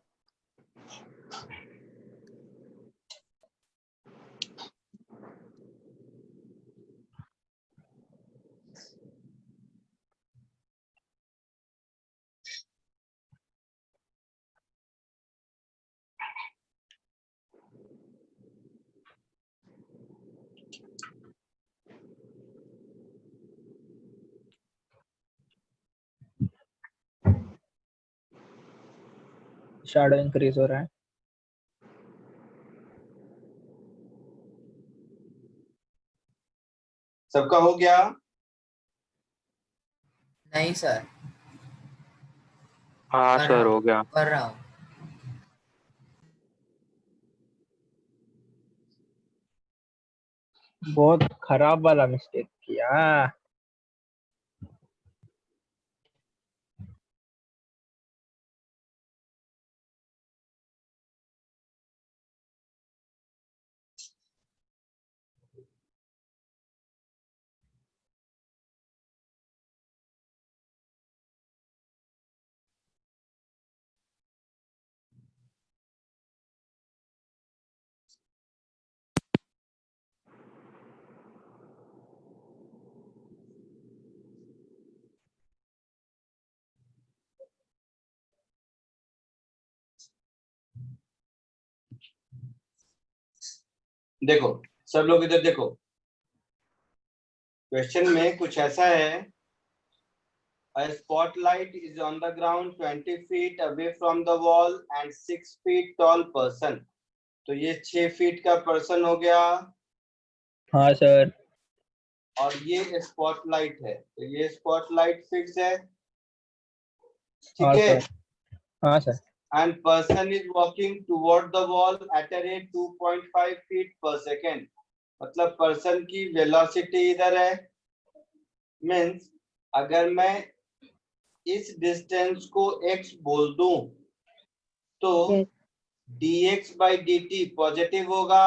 शैडो इंक्रीज हो रहा है। सबका हो गया? नहीं सर, हाँ सर हो गया। कर रहा हूँ। बहुत खराब वाला मिस्टेक किया। देखो सब लोग इधर देखो, क्वेश्चन में कुछ ऐसा है, a spotlight is on the ground 20 feet away from the wall and 6 feet tall person। तो ये 6 फीट का पर्सन हो गया। हाँ सर। और ये स्पॉटलाइट है, तो ये स्पॉटलाइट फिक्स है, ठीक है। हाँ sir. And person is walking toward the wall at a rate 2.5 feet per second। मतलब पर्सन की वेलोसिटी इधर है, मीन्स अगर मैं इस डिस्टेंस को x बोल दूं तो dx by dt पॉजिटिव होगा।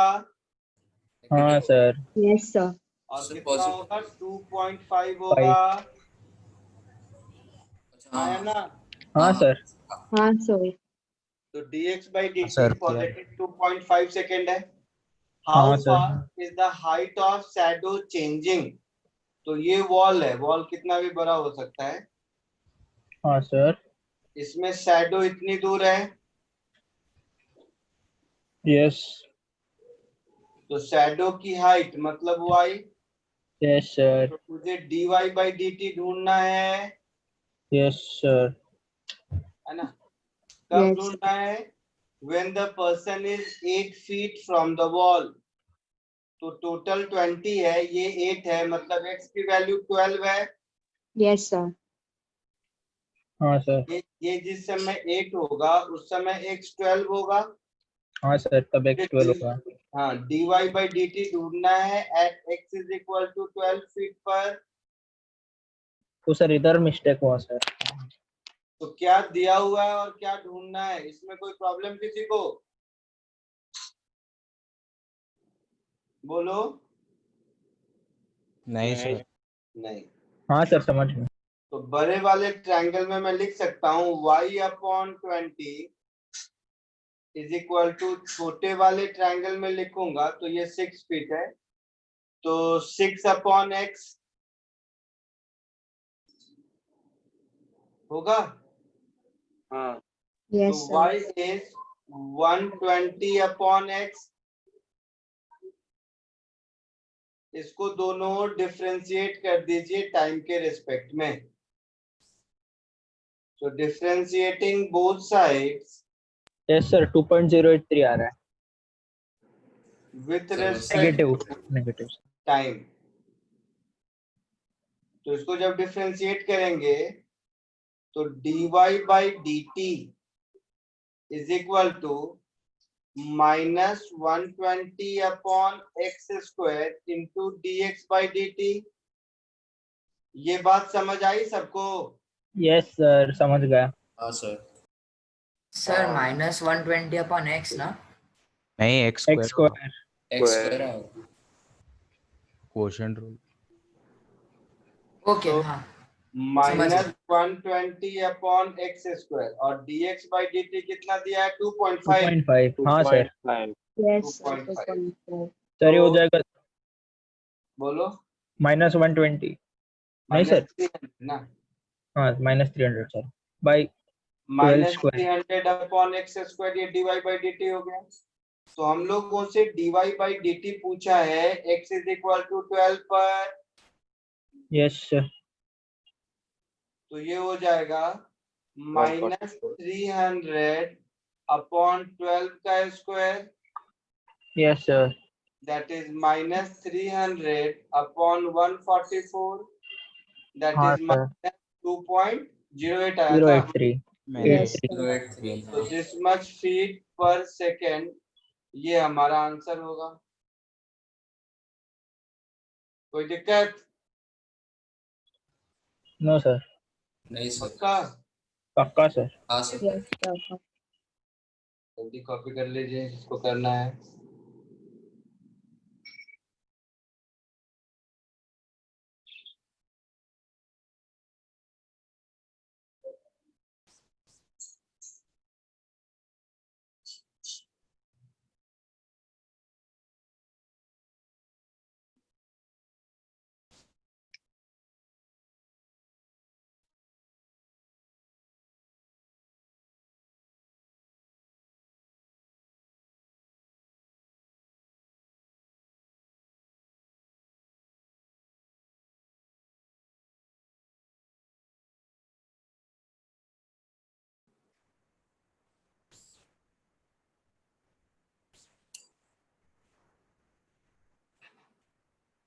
हाँ सर। Yes sir. और कितना होगा? 2.5 होगा, है ना? हाँ सर। हाँ सर। तो dx by dt sir, positive 2.5 second है। हाँ how sir. Fast is the height of shadow changing? तो ये वॉल है, वॉल कितना भी बड़ा हो सकता है। हाँ सर। इसमें शैडो इतनी दूर है, यस। तो शैडो की हाइट मतलब y। Yes sir. तो मुझे dy by dt ढूंढना है, यस सर। है ना? कब ढूंढना है? When the person is 8 feet from the wall। तो टोटल 20 है, ये 8 है, मतलब x की वैल्यू 12 है। Yes sir. हाँ सर। ये जिस समय 8 होगा उस समय x 12 होगा। हाँ सर, तब x12 होगा। हाँ, dy by dt ढूंढना है at x is equal to 12 feet पर। तो सर इधर मिस्टेक हुआ सर। तो क्या दिया हुआ है और क्या ढूंढना है, इसमें कोई प्रॉब्लम किसी को? बोलो। नहीं सर। नहीं। हाँ सर, समझ में। तो बड़े वाले ट्रायंगल में मैं लिख सकता हूँ y/20 इज इक्वल टू, छोटे वाले ट्रायंगल में लिखूंगा तो ये 6 फीट है, तो 6/x होगा। हाँ। यस तो y इज 120/x। इसको दोनों डिफरेंशिएट कर दीजिए टाइम के रिस्पेक्ट में। तो differentiating both sides yes sir, 2.083 आ रहा है। With respect negative time. तो इसको जब डिफरेंशिएट करेंगे तो dy by dt is equal to -120/x² into dx by dt। ये बात समझ आई सबको? यस सर, समझ गया। हाँ सर। सर -120/x ना? नहीं x square x² quotient rule. Okay. हाँ -120/x² और dx by dt कितना दिया है? 2.5। 2.5। हाँ सर। Yes sir. 2.5। सर ये हो जाएगा बोलो। -120। नहीं सर। -300 ना? हाँ, -300 सर, बाई 12²। -300/x², ये dy by dt हो गया। तो हम लोगों से dy by dt पूछा है x इज इक्वल टू 12 पर। Yes sir. तो ये हो जाएगा -300 अपॉन 12 का square Yes, sir. that is minus 300 upon 144 that हाँ is sir. minus 2.08 आया था 083. Yes, 83. sir. 083 तो दिस मच फीट पर सेकेंड ये हमारा आंसर होगा। कोई दिक्कत? No sir. नहीं सर पक्का? पक्का sir. हाँ सर Yes, sir. जल्दी कॉपी कर लीजिए जिसको करना है।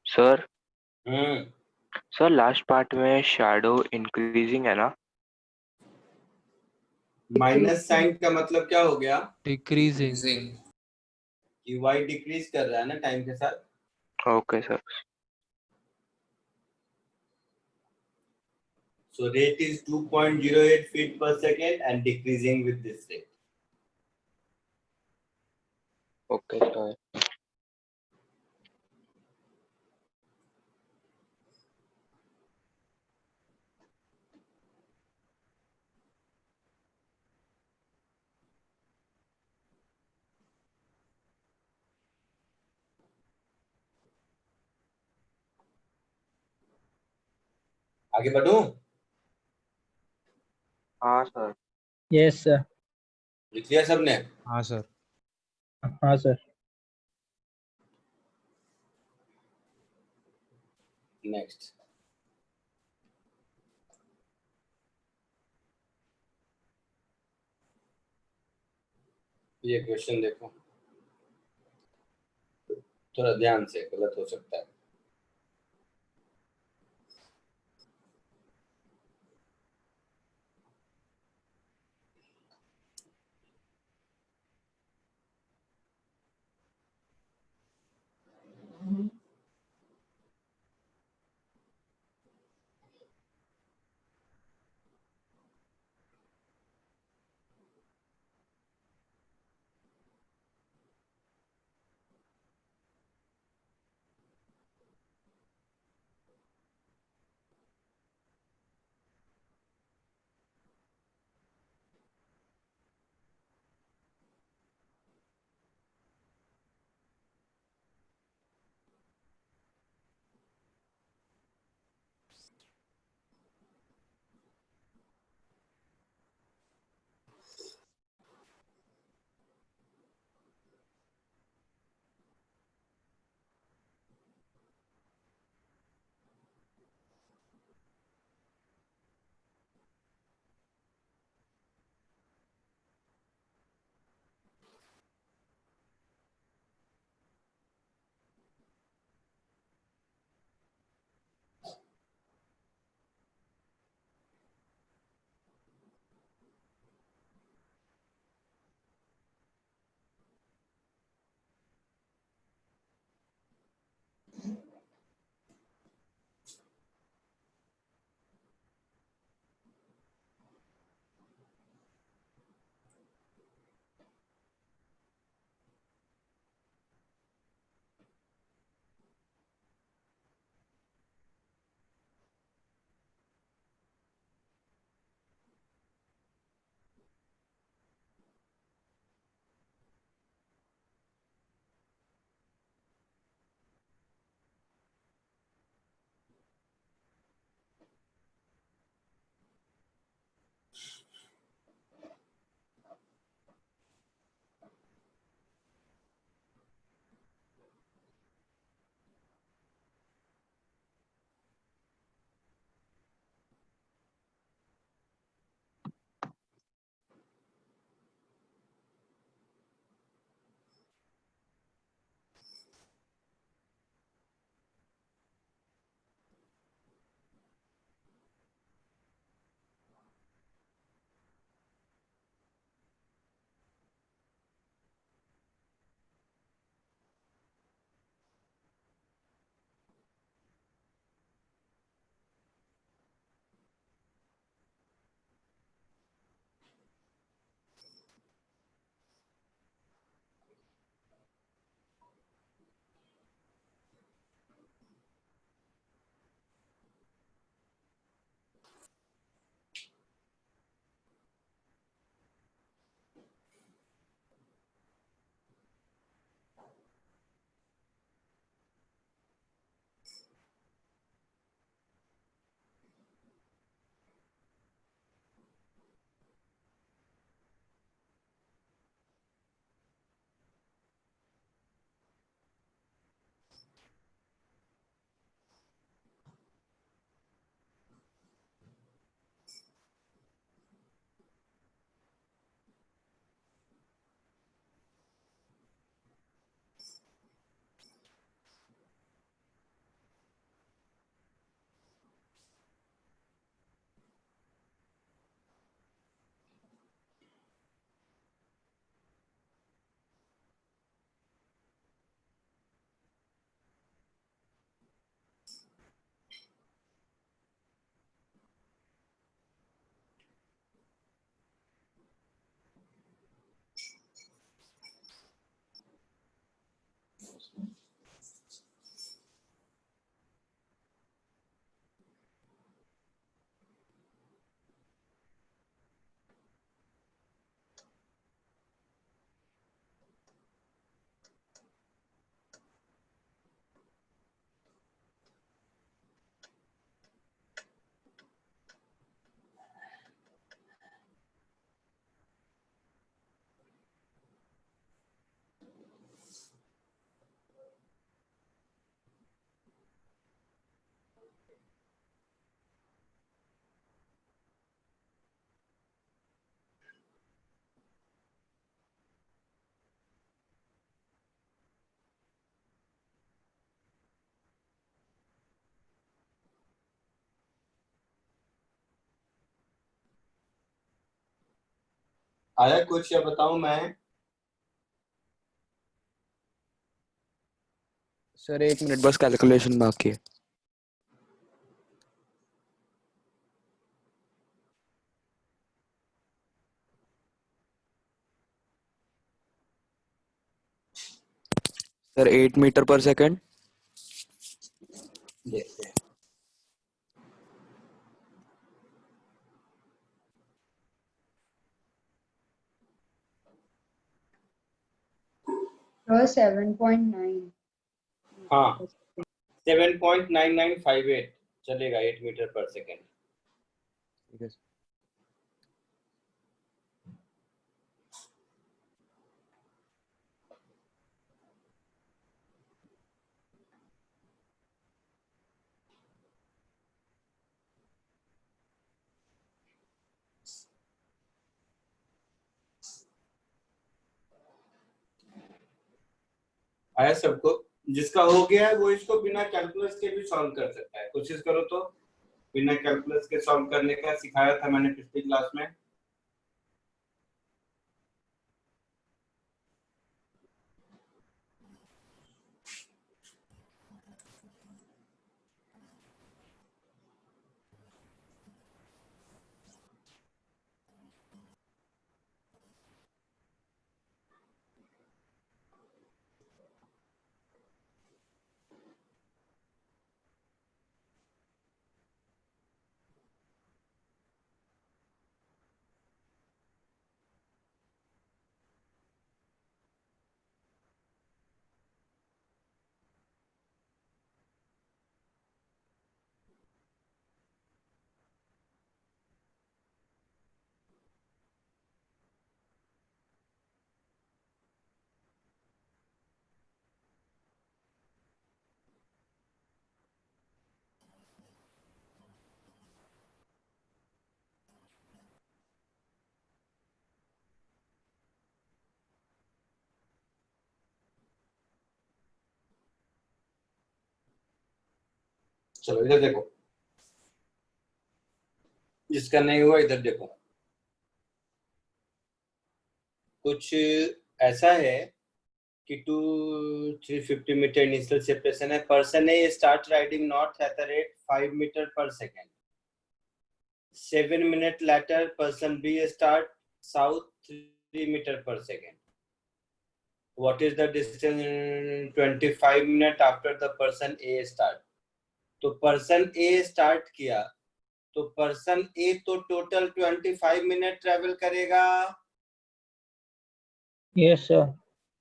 सर सर लास्ट पार्ट में शैडो इंक्रीजिंग है ना? माइनस साइन का मतलब क्या हो गया? डिक्रीजिंग। कि y डिक्रीज कर रहा है ना टाइम के साथ। Okay sir. So rate is 2.08 feet per second and decreasing with this rate. Okay sir. आगे बढ़ूं? हाँ सर। Yes sir. लिख लिया सबने? हाँ सर। हाँ sir. नेक्स्ट ये क्वेश्चन देखो, थोड़ा ध्यान से, गलत हो सकता है। आया कुछ या बताऊं मैं? सर 1 मिनट बस कैलकुलेशन बाकी है। सर 8 मीटर पर सेकंड। देखते हैं। Sir, 7.9. हाँ 7.9958 चलेगा 8 मीटर पर सेकेंड। ठीक है सर। आया सबको? जिसका हो गया है वो इसको बिना कैलकुलस के भी सॉल्व कर सकता है। कोशिश करो तो। बिना कैलकुलस के सॉल्व करने का सिखाया था मैंने पिछली क्लास में। चलो इधर देखो, जिसका नहीं हुआ इधर देखो। कुछ ऐसा है कि 350 मीटर इनिशियल सेपरेशन है। Person A start riding north at the rate 5 metre per second. 7 minute later person B start south 3 metre per second. What is the distance in 25 minutes after the person A start? तो person A start किया तो person A तो total 25 minute travel करेगा। Yes sir.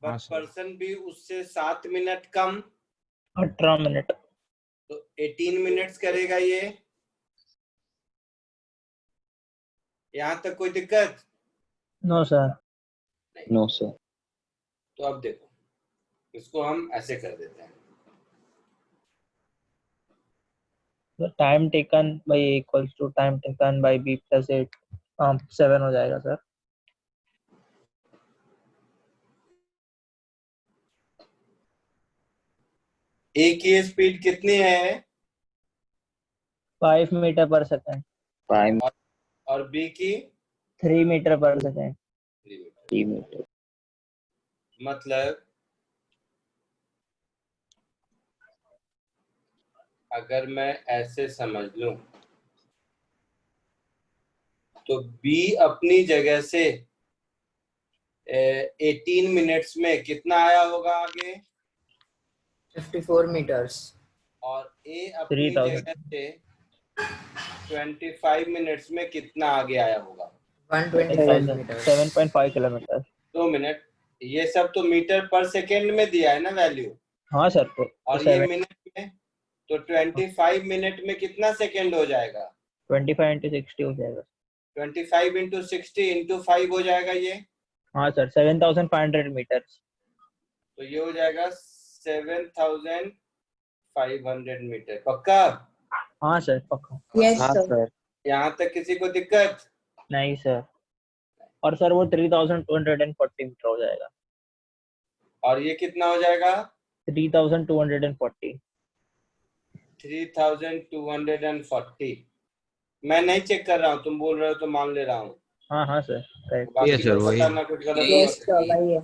But person B उससे 7 minute कम 18 minute. तो 18 minutes करेगा ये। यहाँ तक कोई दिक्कत? No sir. No sir. तो अब देखो, इसको हम ऐसे कर देते हैं। Time taken by A equals to time taken by B plus 8 7 हो जाएगा सर। ए की स्पीड कितनी है? 5 मीटर पर सेकेंड। 5 और बी की 3 मीटर पर सेकेंड। 3 मीटर। मतलब अगर मैं ऐसे समझ लूं तो बी अपनी जगह से 18 मिनट्स में कितना आया होगा आगे? 54 meters. और ए अपनी 3000 जगह से 25 मिनट्स में कितना आगे आया होगा? 125 meters. 7.5 किलोमीटर। 2 मिनट, ये सब तो मीटर पर सेकेंड में दिया है ना वैल्यू? हाँ सर। तो और ये मिनट में, तो 25 मिनट में कितना सेकेंड हो जाएगा? 25 into 60 हो जाएगा। 25 into 60 into 5 हो जाएगा ये। हाँ सर, 7500 मीटर्स। तो ये हो जाएगा 7500 मीटर। पक्का? हाँ सर पक्का। Yes, sir. यहाँ तक किसी को दिक्कत? नहीं सर। और सर वो 3240 मीटर हो जाएगा। और ये कितना हो जाएगा? 3240। 3240। मैं नहीं चेक कर रहा हूँ, तुम बोल रहे हो तो मान ले रहा हूँ। हाँ हाँ सर। बाकी सर, तो वही। पता ना कुछ गलत Yes, होगा। sir. वही है।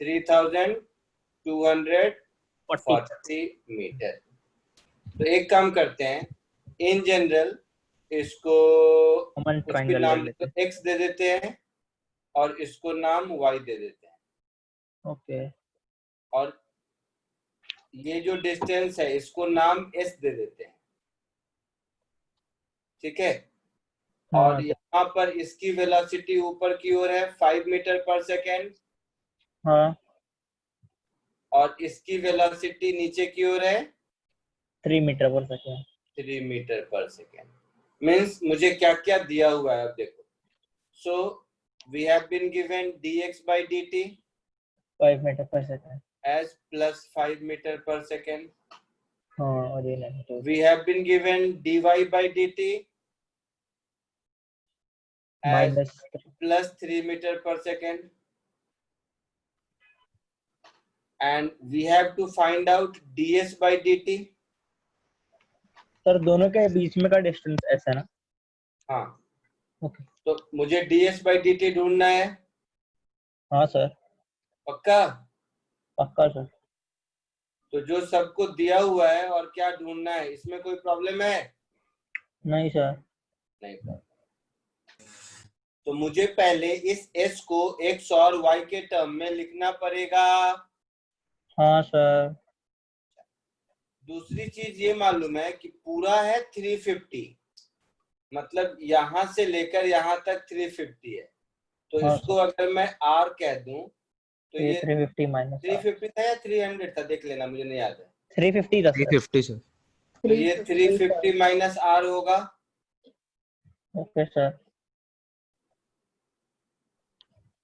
3240 मीटर। तो एक काम करते हैं, इन जनरल इसको कॉमन उसके ट्रायंगल नाम ले तो लेते x दे देते हैं और इसको नाम y दे देते हैं। ओके। और ये जो डिस्टेंस है इसको नाम s दे देते हैं, ठीक है? और यहाँ पर इसकी वेलोसिटी ऊपर की ओर है 5 मीटर पर सेकेंड। हाँ। और इसकी वेलोसिटी नीचे की ओर है 3 metre per second. 3 metre per second. Means मुझे क्या क्या दिया हुआ है अब देखो। So we have been given dx by dt 5 metre per second as plus 5 metre per second. हाँ, और ये नहीं। We have been given dy by dt as plus 3 meter per second, and we have to find out ds by dt. Sir दोनों के बीच में का distance ऐसा है ना? हाँ। ओके। तो मुझे ds by dt ढूंढना है। हाँ सर। पक्का? पक्का सर। तो जो सबको दिया हुआ है और क्या ढूंढना है, इसमें कोई प्रॉब्लम है? नहीं सर। नहीं प्रॉब्लम। तो मुझे पहले इस s को x और y के टर्म में लिखना पड़ेगा। हाँ सर। दूसरी चीज ये मालूम है कि पूरा है 350, मतलब यहाँ से लेकर यहाँ तक 350 है। तो हाँ, इसको अगर मैं r कह दूं तो ये 350 माइनस 350 था या 300 था, देख लेना, मुझे नहीं याद है। 350 था सर। 350 सर। तो ये 350 माइनस r होगा। Okay sir.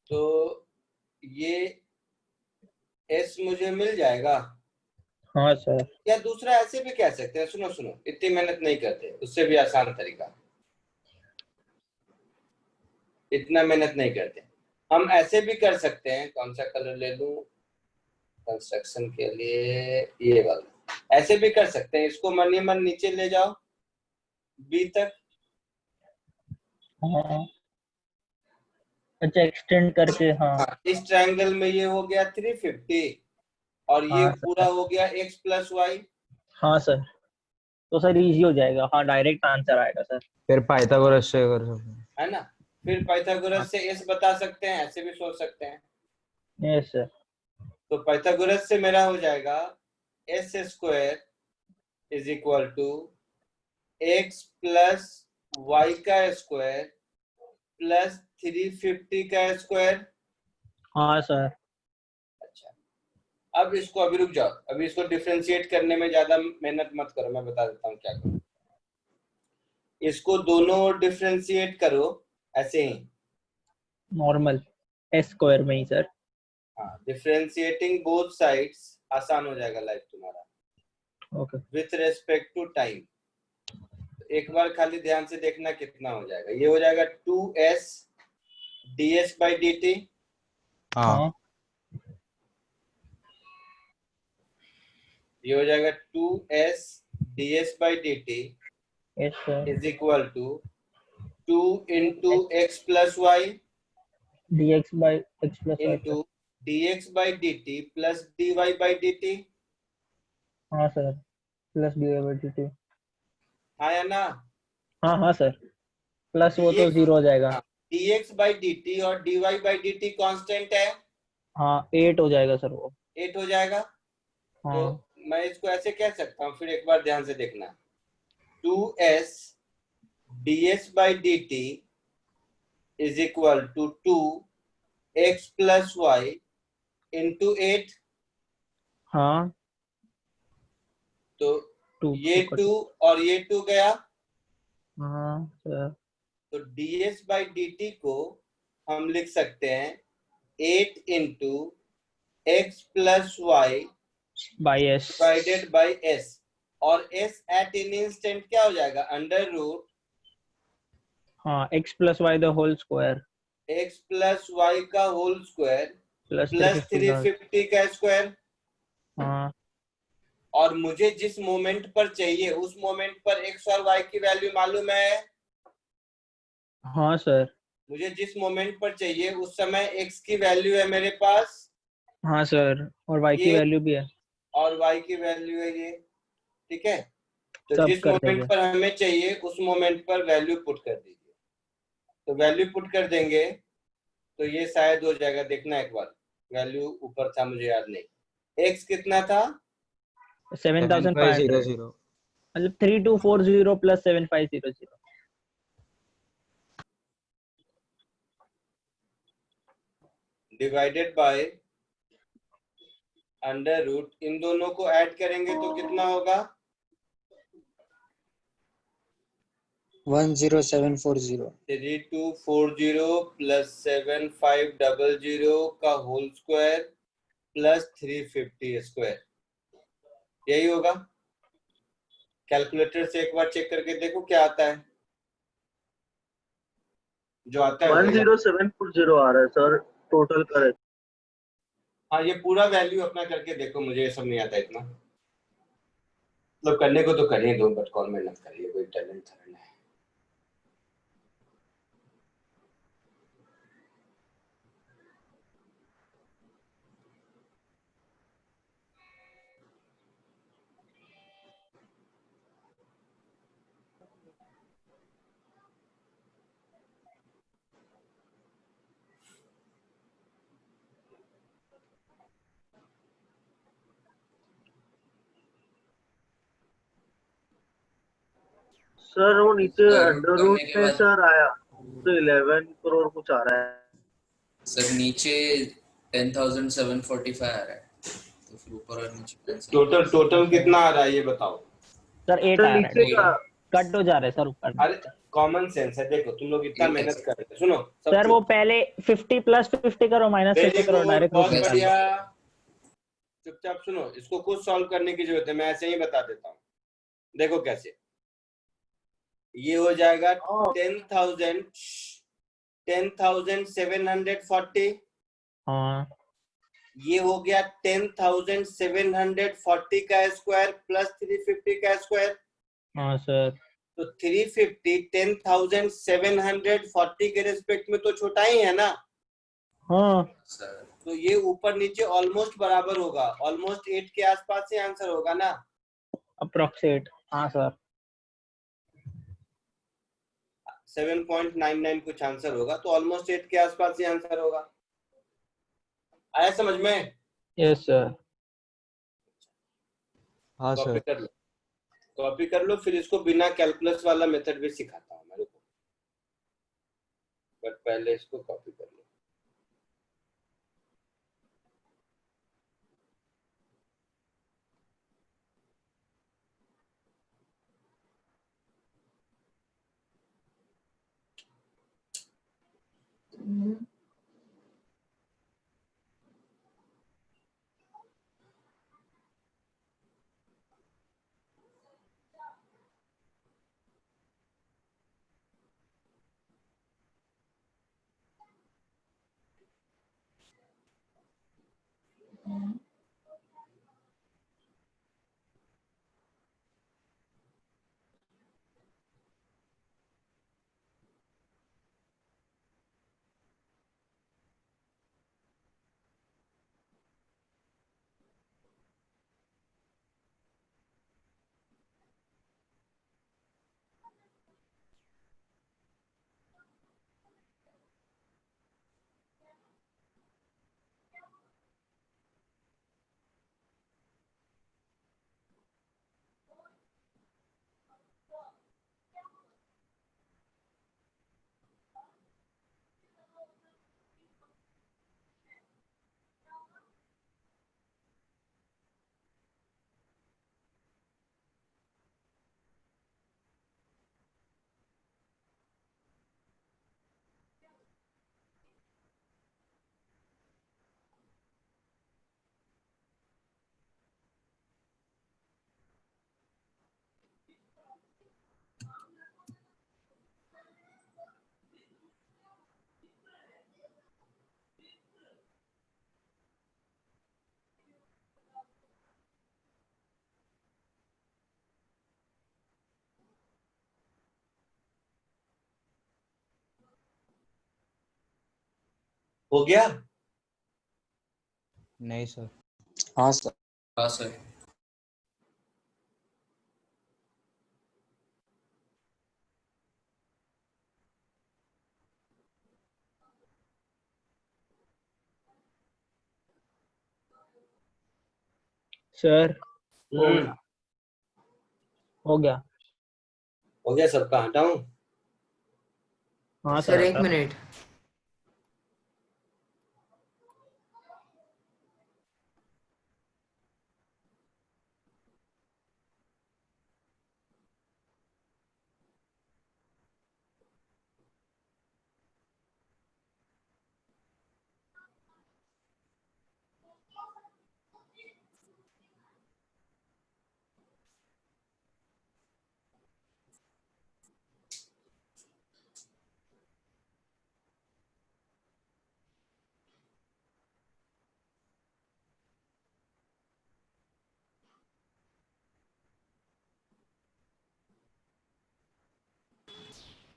तो ये s मुझे मिल जाएगा। हाँ सर। या दूसरा ऐसे भी कह सकते हैं, सुनो सुनो, इतनी मेहनत नहीं करते, उससे भी आसान तरीका, इतना मेहनत नहीं करते, हम ऐसे भी कर सकते हैं। कौन सा कलर ले लूं कंस्ट्रक्शन के लिए? ये वाला। ऐसे भी कर सकते हैं, इसको मन ही मन नीचे ले जाओ b तक। हाँ। अच्छा, एक्सटेंड करके। हाँ। इस ट्रायंगल में ये हो गया 350 और ये हाँ, पूरा हो गया x प्लस y। हाँ सर। तो सर इजी हो जाएगा। हाँ, डायरेक्ट आंसर आएगा सर। फिर पाइथागोरस से कर सकते हैं, है ना? फिर पाइथागोरस से s बता सकते हैं, ऐसे भी सोच सकते हैं। Yes sir. तो पाइथागोरस से मेरा हो जाएगा s square is equal to x plus y का स्क्वायर प्लस 350 का स्क्वायर। हाँ सर। अच्छा, अब इसको अभी रुक जाओ, अभी इसको डिफरेंशिएट करने में ज्यादा मेहनत मत करो, मैं बता देता हूँ क्या करो। इसको दोनों डिफरेंशिएट करो ऐसे ही नॉर्मल एस स्क्वायर में ही सर। हाँ, डिफरेंशिएटिंग बोथ साइड्स, आसान हो जाएगा लाइफ तुम्हारा। Okay. With respect to time. एक बार खाली ध्यान से देखना कितना हो जाएगा। ये हो जाएगा 2s ds by dt। हाँ। ये हो जाएगा 2s ds by dt is equal to 2 into x plus y dx by x plus y into dx by dt plus dy by dt। हाँ sir, plus dy by dt। हाँ या ना? हाँ हाँ सर, प्लस वो तो 0 हो जाएगा। dx by dt और dy by dt कांस्टेंट है। हाँ, 8 हो जाएगा सर, वो 8 हो जाएगा। तो मैं इसको ऐसे कह सकता हूँ, फिर एक बार ध्यान से देखना। 2s ds by dt is equal to 2x plus y into 8। हाँ तो ये 2 और ये 2 गया। हाँ सर। तो ds by dt को हम लिख सकते हैं 8 into x plus y by s divided by s, और s एट इन इंस्टेंट क्या हो जाएगा? अंडर रूट हाँ x plus y the whole square x plus y का होल स्क्वायर प्लस प्लस 350 का स्क्वायर। हाँ और मुझे जिस मोमेंट पर चाहिए उस मोमेंट पर x और y की वैल्यू मालूम है? हाँ सर। मुझे जिस मोमेंट पर चाहिए उस समय x की वैल्यू है मेरे पास। हाँ सर, और y की वैल्यू भी है। और y की वैल्यू है ये, ठीक है। तो सब जिस कर मोमेंट देंगे। पर हमें चाहिए उस मोमेंट पर वैल्यू पुट कर दीजिए। तो वैल्यू पुट कर देंगे तो ये शायद हो जाएगा, देखना एक बार। वैल्यू ऊपर था, मुझे याद नहीं। x कितना था? 7500 मतलब 3240 plus 7500 divided by under root, इन दोनों को ऐड करेंगे तो कितना होगा? 10740 3240 प्लस 7500 का होल स्क्वायर प्लस 350 स्क्वायर, यही होगा। कैलकुलेटर से एक बार चेक करके देखो क्या आता है। जो आता है 10740 आ रहा है सर टोटल करेक्ट। हाँ, ये पूरा वैल्यू अपना करके देखो, मुझे ये सब नहीं आता इतना। मतलब करने को तो कर ही दो, बट कौन मेहनत करिए, कोई टैलेंट थोड़ा है। सर वो नीचे अंडर रूट में सर आया तो 11 करोड़ कुछ आ रहा है सर। नीचे 10,745 आ रहा है, तो फिर ऊपर और नीचे टोटल कितना आ रहा है ये बताओ। सर 8 आ रहा है, कट हो जा रहा है सर ऊपर। अरे कॉमन सेंस है, देखो तुम लोग इतना मेहनत कर रहे हो। सुनो सर वो पहले 50 प्लस 50 करो माइनस 50 करो डायरेक्ट बहुत बढ़िया। चुपचाप सुनो, इसको खुद सॉल्व करने की जरूरत है, मैं ऐसे ही बता देता हूँ। देखो कैसे, ये हो जाएगा 10,740। हाँ ये हो गया 10,740 का स्क्वायर प्लस 350 का स्क्वायर। हाँ सर। तो 350 10,740 के रिस्पेक्ट में तो छोटा ही है ना। हाँ तो ये ऊपर नीचे ऑलमोस्ट बराबर होगा, ऑलमोस्ट 8 के आसपास से आंसर होगा ना, अप्रोक्सीमेट। हाँ सर 7.99 कुछ आंसर होगा, तो ऑलमोस्ट 8 के आसपास ही आंसर होगा। आया समझ में? Yes sir. हाँ कॉपी सर। कर लो, कॉपी कर लो, फिर इसको बिना कैलकुलस वाला मेथड भी सिखाता हूँ मेरे को, बट पहले इसको कॉपी कर लो। हो गया? नहीं सर। हाँ सर। हाँ सर। सर हम्म, हो गया। हो गया सबका? हटाऊं? हाँ सर सर एक हटा। मिनट।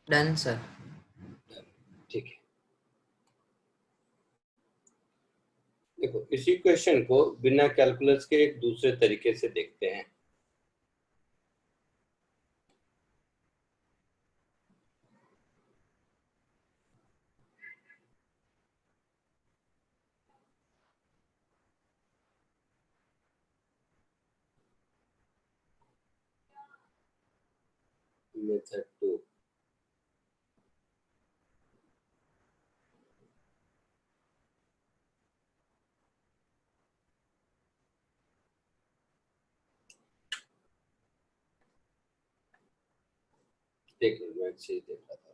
Done sir. ठीक है। देखो इसी क्वेश्चन को बिना कैलकुलस के एक दूसरे तरीके से देखते हैं। मेथड 2। देख लो, मैं अच्छे देख रहा था।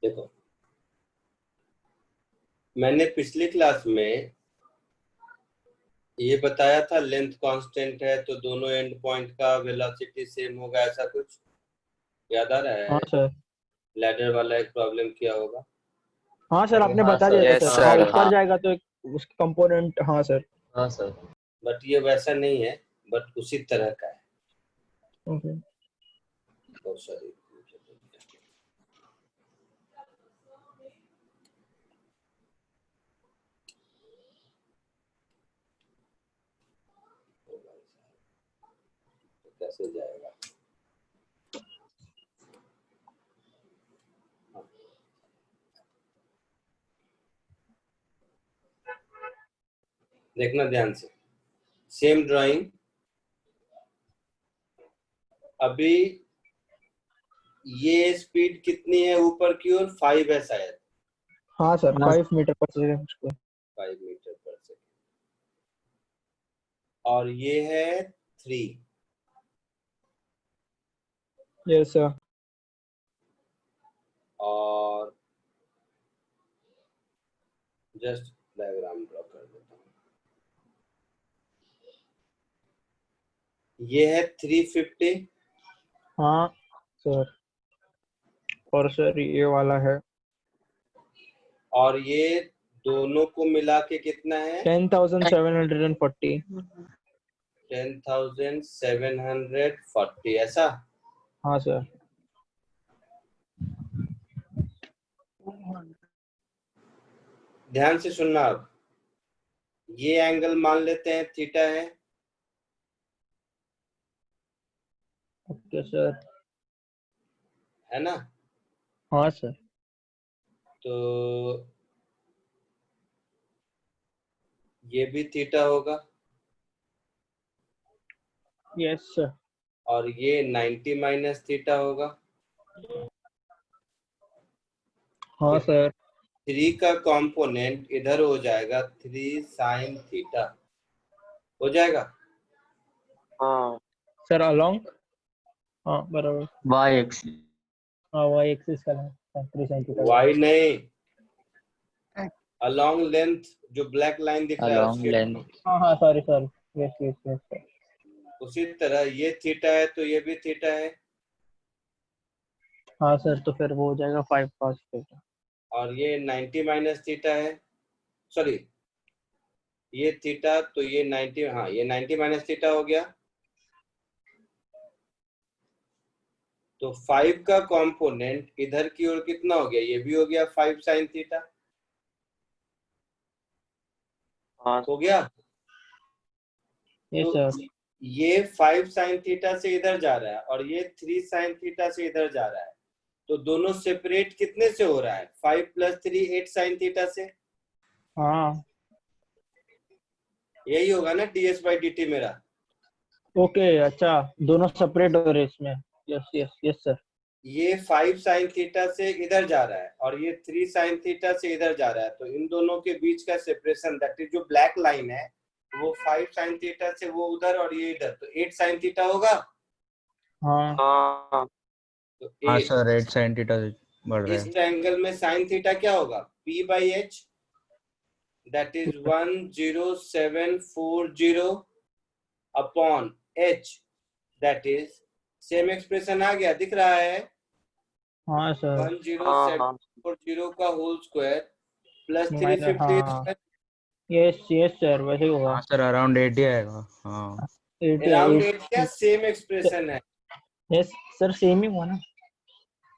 देखो मैंने पिछली क्लास में ये बताया था लेंथ कांस्टेंट है तो दोनों एंड पॉइंट का वेलोसिटी सेम होगा, ऐसा कुछ याद आ रहा है? हाँ सर। लैडर वाला एक प्रॉब्लम किया होगा। हाँ सर आपने हाँ बता सर। दिया था यस सर। हाँ सर। ऊपर हाँ जाएगा तो एक उसका कंपोनेंट। हाँ सर। हाँ सर। बट ये वैसा नहीं है, बट उसी तरह का है। ओके। बहुत सारी कैसे जाएगा? देखना ध्यान से, सेम ड्राइंग। अभी ये स्पीड कितनी है ऊपर की ओर? 5 है शायद। हाँ सर 5 मीटर पर सेकंड उसको। 5 मीटर पर सेकंड। और ये है 3। Yes sir. और जस्ट डायग्राम ड्रॉ कर देता हूँ। ये है 350। हाँ सर। और सर ये वाला है और ये दोनों को मिला के कितना है? 10,740। 10,740 ऐसा? हाँ सर। ध्यान से सुनना। अब ये एंगल मान लेते हैं थीटा है। Okay sir. है ना? हाँ सर। तो ये भी थीटा होगा। Yes sir. और ये 90 माइनस थीटा होगा। हाँ सर। 3 का कंपोनेंट इधर हो जाएगा, 3 साइन थीटा हो जाएगा। हाँ सर अलोंग। हाँ बराबर। Y axis. हाँ वाई एक्सिस का है 3 वाई नहीं, अलोंग लेंथ जो ब्लैक लाइन दिख रहा है अलोंग उसके। लेंथ। हाँ हाँ sorry sorry. Yes yes yes sir. उसी तरह ये थीटा है तो ये भी थीटा है। हाँ सर तो फिर वो हो जाएगा 5 cos थीटा। और ये 90 माइनस थीटा है, सॉरी ये थीटा, तो ये 90, हाँ ये 90 माइनस थीटा हो गया। तो 5 का कंपोनेंट इधर की ओर कितना हो गया, ये भी हो गया 5 साइन थीटा। हाँ हो गया। यस तो सर। ये 5 साइन थीटा से इधर जा रहा है और ये 3 साइन थीटा से इधर जा रहा है, तो दोनों सेपरेट कितने से हो रहा है, 5 प्लस 3 8 साइन थीटा से। हाँ यही होगा ना ds बाई dt मेरा। ओके, अच्छा दोनों सेपरेट हो रहे इसमें। Yes yes yes sir. ये 5 साइन थीटा से इधर जा रहा है और ये 3 साइन थीटा से इधर जा रहा है, तो इन दोनों के बीच का सेपरेशन, दैट इज जो ब्लैक लाइन है, वो 5 साइन थीटा से वो उधर और ये इधर, तो 8 साइन थीटा होगा। हाँ हाँ तो हाँ 8 सर 8 sin थीटा बढ़ रहा इस है। ट्रायंगल में साइन थीटा क्या होगा, p by h, that is 10740 upon h, that is same expression आ गया, दिख रहा है, हाँ सर। 10740 का होल स्क्वायर प्लस माइनस 350 हाँ। यस यस सर, वैसे ही होगा। हाँ सर अराउंड 80 आएगा। हाँ 80 अराउंड 8 क्या सेम एक्सप्रेशन है, यस सर, सेम ही हुआ ना।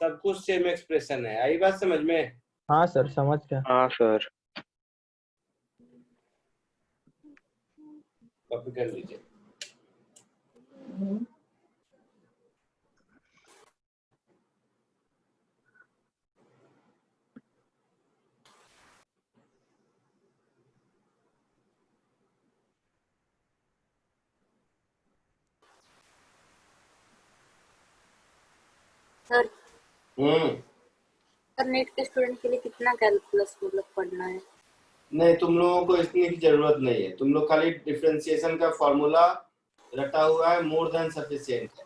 सब कुछ सेम एक्सप्रेशन है, आई बात समझ में। हाँ सर, समझ गया। हाँ सर। कॉपी कर लीजिए। सर हम्म, सर नेट के स्टूडेंट के लिए कितना कैलकुलस मतलब पढ़ना है? नहीं तुम लोगों को इतनी की जरूरत नहीं है, तुम लोग खाली डिफरेंशिएशन का फॉर्मूला रटा हुआ है, मोर देन सफिशिएंट है,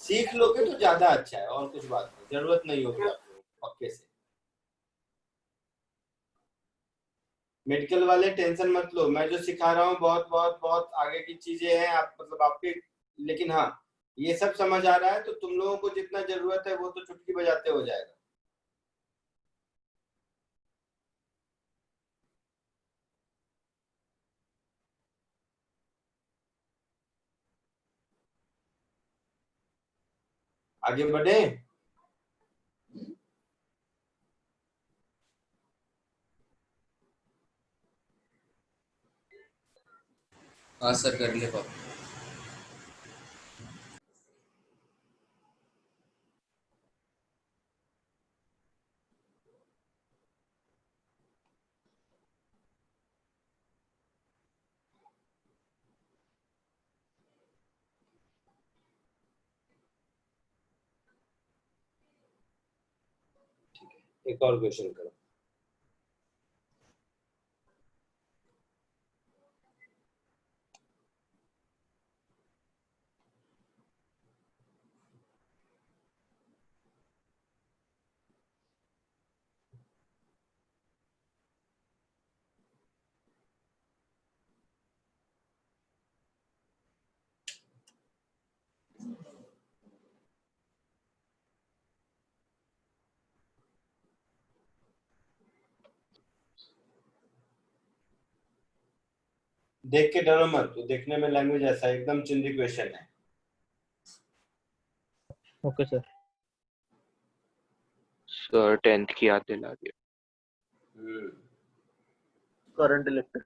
सीख लोगे तो ज्यादा अच्छा है, और कुछ बात नहीं, जरूरत नहीं होगी आप लोगों को पक्के से। मेडिकल वाले टेंशन मत लो, मैं जो सिखा रहा हूँ बहुत बहुत बहुत आगे की चीजें हैं, आप मतलब आपके, लेकिन हाँ ये सब समझ आ रहा है, तो तुम लोगों को जितना जरूरत है वो तो चुटकी बजाते हो जाएगा। आगे बढ़े। हाँ सर, कर ले पापा। एक और क्वेश्चन करो। देख के डरो मत, तो देखने में लैंग्वेज ऐसा एकदम चिंदी क्वेश्चन है। Okay sir. सर 10th की याद दिला दिया। Current electric.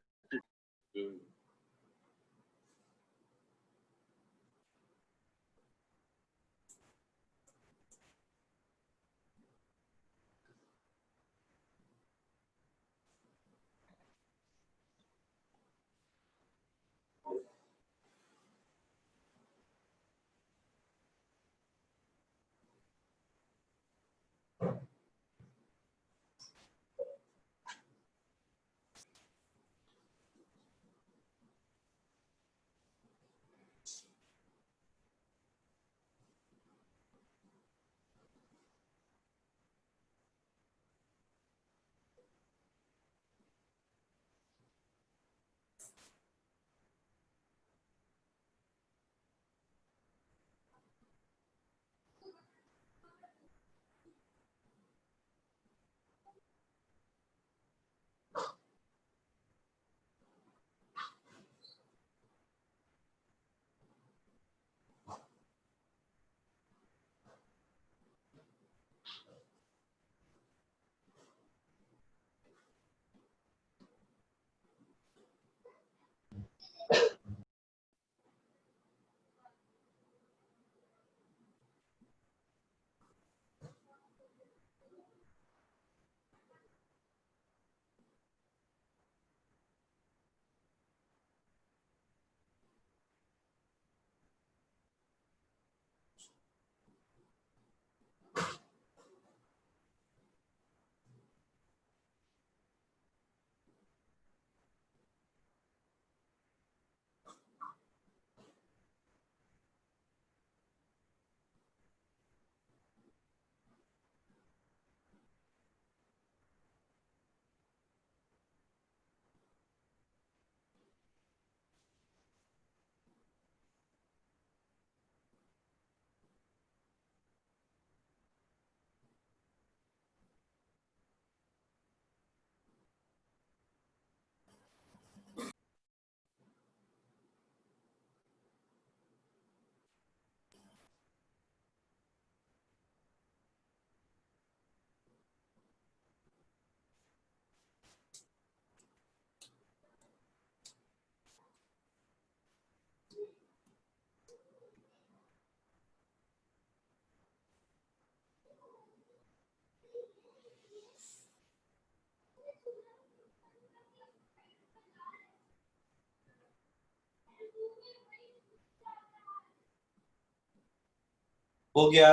हो गया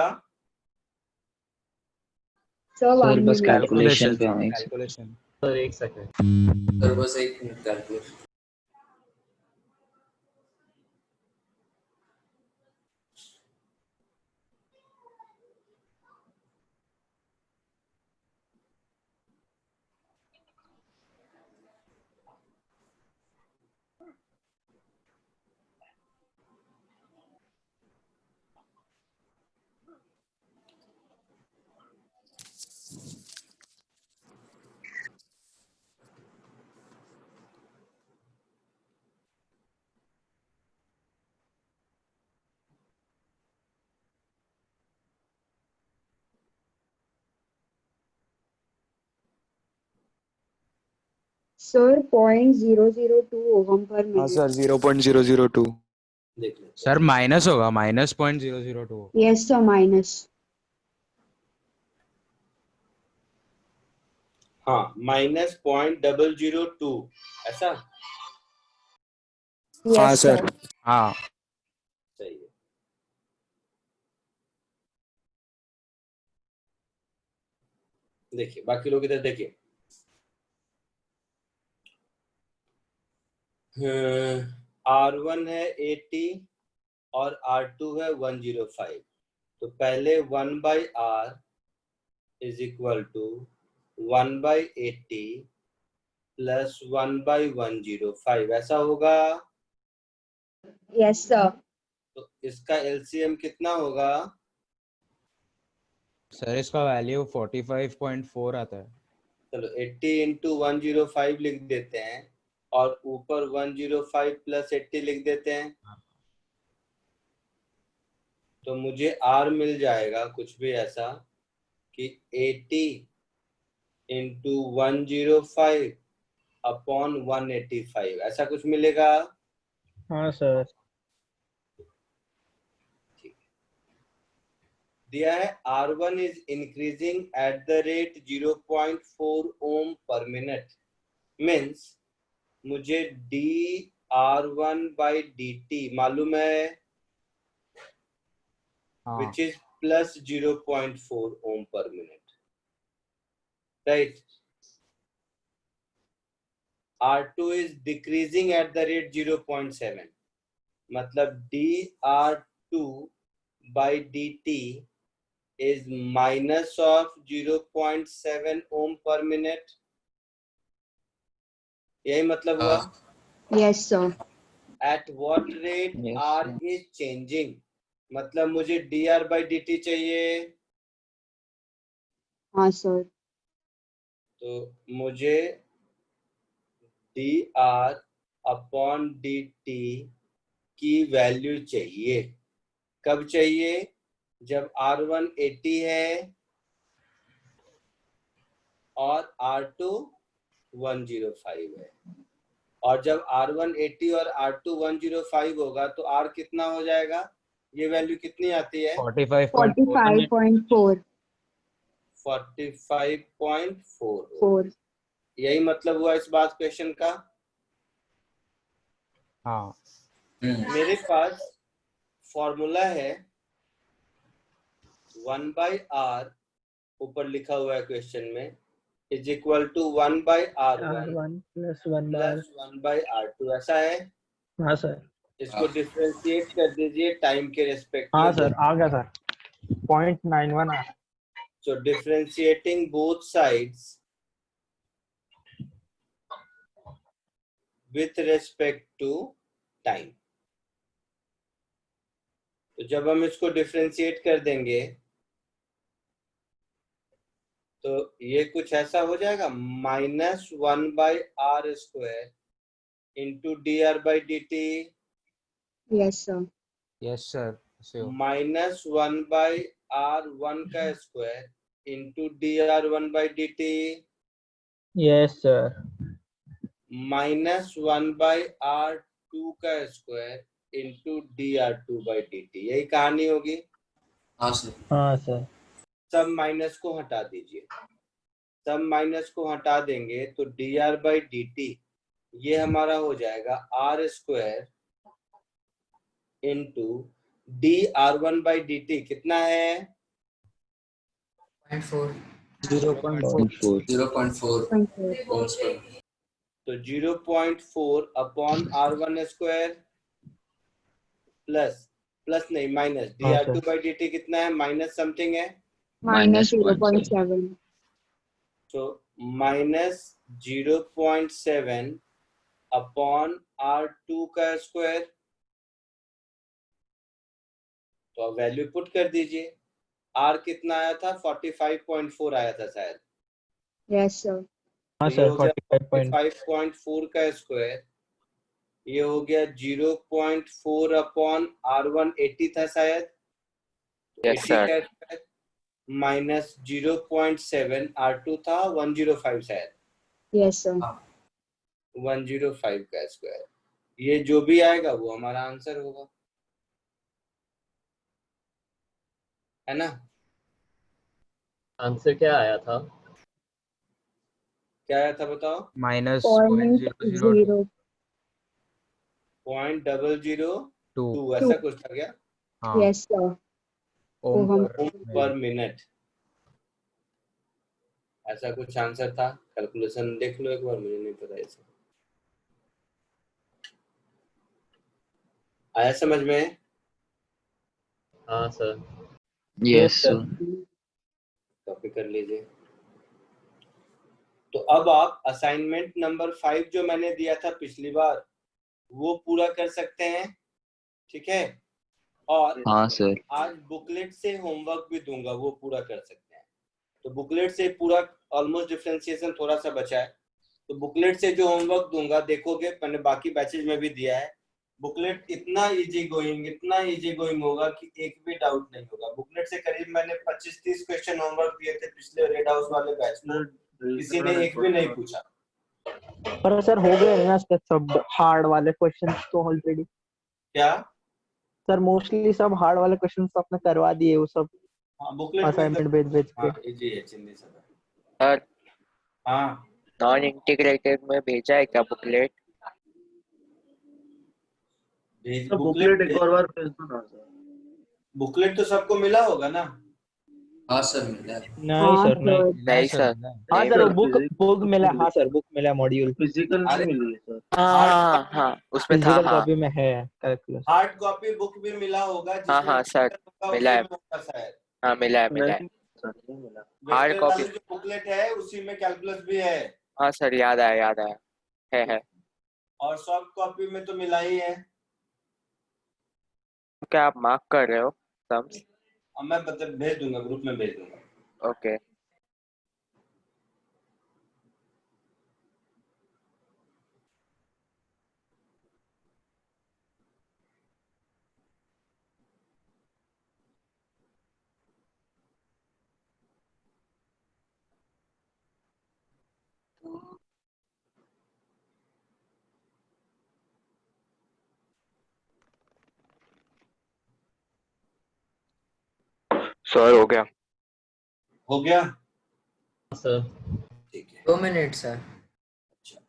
सर सर 1 बस minute. कैलकुलेशन पे हूँ कैलकुलेशन सर एक सेकंड सर बस 1 मिनट कैलकुलेट। सर 0.002 ओहम पर हाँ मिनट. सर 0.002 देख लेते हैं। सर माइनस होगा -0.002 यस सर माइनस. हाँ -0.002 ऐसा हाँ यस सर सर. हाँ सही है। देखिए बाकी लोग इधर देखिए। R1 है 80 और R2 है 105। तो पहले 1/R is equal to 1/80 plus 1/105 ऐसा होगा। Yes sir. तो इसका एलसीएम कितना होगा? सर इसका वैल्यू 45.4 आता है। चलो 80 इंटू 105 लिख देते हैं और ऊपर 105 प्लस 80 लिख देते हैं। तो मुझे R मिल जाएगा कुछ भी ऐसा कि 80 इंटू 105 अपॉन 185 ऐसा कुछ मिलेगा। हाँ सर. दिया है R1 is increasing at the rate 0.4 ohm per minute means मुझे dR1/dt मालूम है which is plus 0.4 ohm per minute right. R2 is decreasing at the rate 0.7 मतलब dR2/dt is minus of 0.7 ohm per minute। यही मतलब हुआ। Yes sir. At what rate R is changing मतलब मुझे dR/dt चाहिए। हाँ सर. तो मुझे dR/dt की वैल्यू चाहिए। कब चाहिए? जब R1 80 है और R2 105 है। और जब R1 80 और R2 105 होगा तो R कितना हो जाएगा? ये वैल्यू कितनी आती है? 45.4. 45.4। यही मतलब हुआ इस बात क्वेश्चन का। हाँ मेरे पास फॉर्मूला है 1/R ऊपर लिखा हुआ है क्वेश्चन में is equal to 1/R1 R1 plus 1 plus 1/R2 ऐसा है। हाँ सर. इसको डिफरेंशिएट कर दीजिए टाइम के रेस्पेक्ट हाँ में। सर आ गया sir. 0.91 uh. So differentiating both sides with respect to time। तो जब हम इसको डिफरेंशिएट कर देंगे तो ये कुछ ऐसा हो जाएगा -1/R² into dR/dt yes sir. Yes sir -1/R1 का square into dR1/dt yes sir. -1/R2 का स्क्वायर इंटू dR2/dt यही कहानी होगी। हाँ सर। हाँ सर. सब माइनस को हटा दीजिए। सब माइनस को हटा देंगे तो dR/dt ये हमारा हो जाएगा R² इंटू dr1/dt कितना है? 0.4 0.4 ohms per तो 0.4 अपॉन r1 स्क्वायर प्लस नहीं माइनस dr2/dt कितना है? माइनस समथिंग है, minus 0.7. तो माइनस 0.7 अपॉन r2 का स्क्वायर। तो अब वैल्यू पुट कर दीजिए। r कितना आया था? 45.4 आया था शायद। Yes, sir. हाँ तो ये सर हो गया 45. 45.4 का स्क्वायर, ये हो गया 0.4 अपॉन r1 80 था शायद, यस 80 सर का स्क्वायर माइनस 0.7 r2 था 105 शायद, Yes, sir. 105 का स्क्वायर। ये जो भी आएगा वो हमारा आंसर होगा, है ना? आंसर क्या आया था? क्या आया था बताओ? -0.002 .002 ऐसा कुछ था क्या? हाँ Yes, sir. Om Om per minute, ऐसा कुछ आंसर था। कैलकुलेशन देख लो एक बार, मुझे नहीं पता ऐसा। आया समझ में? हाँ सर। Yes sir. कॉपी कर लीजिए। तो अब आप असाइनमेंट नंबर 5 जो मैंने दिया था पिछली बार वो पूरा कर सकते हैं, ठीक है? और हाँ सर. आज बुकलेट से होमवर्क भी दूंगा, वो पूरा कर सकते हैं। तो बुकलेट से पूरा ऑलमोस्ट डिफरेंशिएशन थोड़ा सा बचा है, तो बुकलेट से जो होमवर्क दूंगा देखोगे, मैंने बाकी बैचेज में भी दिया है। बुकलेट इतना इजी गोइंग होगा कि एक भी डाउट नहीं होगा। बुकलेट से करीब मैंने 25-30 क्वेश्चन होमवर्क दिए थे पिछले रेड हाउस वाले बैच में, किसी ने एक भी नहीं पूछा। पर सर हो गए ना सब हार्ड वाले क्वेश्चंस तो ऑलरेडी। क्या सर मोस्टली सब हार्ड वाले क्वेश्चंस तो आपने करवा दिए वो सब। हाँ, बुकलेट असाइनमेंट भेज के। हाँ इजी है चिंदी सब। सर हाँ नॉन इंटीग्रेटेड में भेजा है क्या बुकलेट? बुकलेट एक और बार भेज दो ना सर। बुकलेट तो सबको मिला होगा ना? हाँ सर मिला है। नहीं सर नहीं। नहीं सर। हाँ सर बुक मिला। हाँ सर बुक मिला मॉड्यूल। फिजिकल में मिली है सर। हाँ उसमें था। फिजिकल हाँ कॉपी में है कैलकुलस। हार्ड कॉपी बुक भी मिला होगा हाँ सर मिला है। शायद। हाँ मिला है नहीं सर नहीं मिला। Hard vector copy. वाली जो बुकलेट है उसी में कैलकुलस भी है। हाँ सर याद आया है। और सॉफ्ट कॉपी में तो मिला ही है। क्या आप मार्क कर रहे हो सम्स? अब मैं भेज दूंगा, ग्रुप में भेज दूंगा। ओके सर हो गया। हो गया सर। ठीक है 2 मिनट सर। अच्छा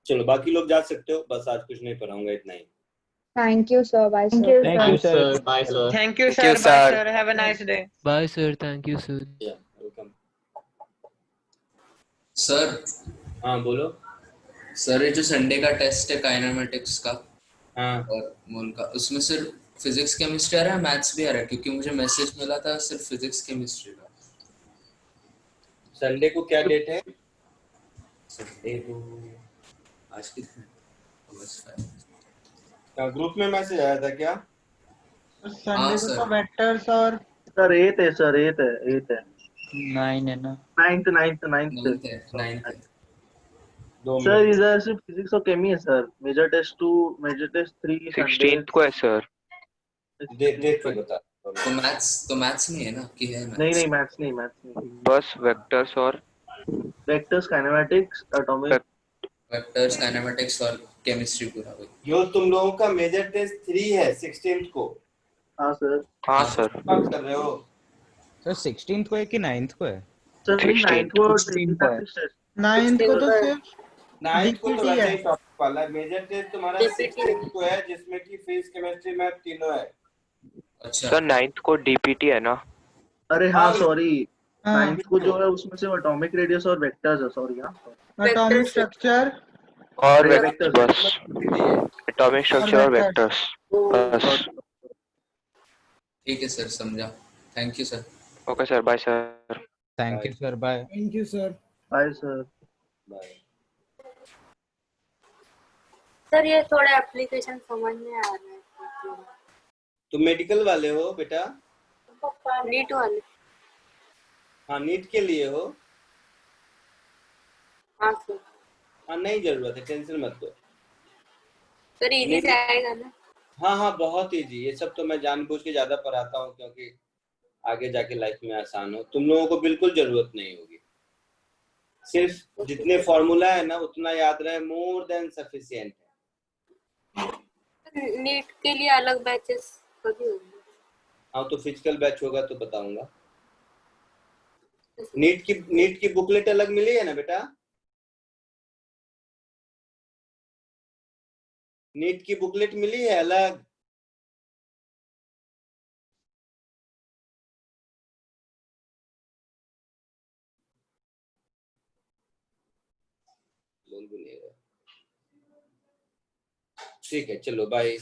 चलो बाकी लोग जा सकते हो, बस आज कुछ नहीं पढ़ाऊंगा, इतना ही। Thank you, sir. Bye, sir. Thank you sir. Bye sir. Thank you sir. Bye sir. Have a nice day. Bye sir. Thank you sir. Welcome. Sir हाँ बोलो। सर ये जो संडे का टेस्ट है काइनेमेटिक्स का हाँ और मोल का, उसमें सिर्फ फिजिक्स केमिस्ट्री आ रहा है, मैथ्स भी आ रहा है? क्योंकि मुझे मैसेज मिला था सिर्फ फिजिक्स केमिस्ट्री का। संडे को क्या डेट है? संडे को आज की ग्रुप में मैसेज आया था क्या? संडे को तो वेक्टर्स और सर 8 है सर 8 है 9 है ना। 9th ninth. सर इधर सिर्फ फिजिक्स और केमी है sir. Major test 2 major test 3 16th को है सर। देख के बता। तो मैथ्स नहीं है ना कि है मैथ्स? नहीं मैथ्स नहीं। बस वेक्टर्स और vectors kinematics atomic vectors kinematics और केमिस्ट्री पूरा हुई। जो तुम लोगों का मेजर टेस्ट 3 है 16th को। हाँ सर। हाँ सर। बात कर रहे हो? सर 16th को है कि 9th को है? सर नाइन्थ को 16 को है। नाइन्थ को तो सिर्फ नाइन्थ को तो DPT वैसे है। ही टॉपिक वाला है। मेजर टेस्ट तुम्हारा DPT 16 को है जिसमें कि फिजिक्स केमिस्ट्री मैथ तीनों है। अच्छा सर 9th को डीपीटी है ना? अरे हाँ हाँ, सॉरी, हाँ, नाइन्थ को जो है उसमें से एटॉमिक रेडियस और वेक्टर्स है, सॉरी हाँ। एटॉमिक स्ट्रक्चर और अरे वेक्टर्स वेक्टर्स बस, एटॉमिक और स्ट्रक्चर और वेक्टर्स। वेक्टर्स बस। ठीक है सर, समझा। Thank you sir. Okay sir, bye sir. Thank you sir, bye. Thank you sir. Bye sir. Bye. Sir ये थोड़ा एप्लीकेशन समझ में आ रहा है। तुम मेडिकल वाले हो बेटा? नीट वाले। हाँ, नीट के लिए हो? हाँ सर। हाँ, नहीं जरूरत है, टेंशन मत लो। सर इजी से आएगा ना? हाँ हाँ, बहुत इजी। ये सब तो मैं जानबूझ के ज्यादा पढ़ाता हूँ क्योंकि आगे जाके लाइफ में आसान हो। तुम लोगों को बिल्कुल जरूरत नहीं होगी। सिर्फ जितने फॉर्मूला है ना उतना याद रहे, मोर देन सफिशिएंट है। नीट के लिए अलग बैचेस कभी होंगे? हाँ, तो फिजिकल बैच होगा तो बताऊंगा। नीट की बुकलेट अलग मिली है ना बेटा? नीट की बुकलेट मिली है अलग? ठीक है, चलो बाय।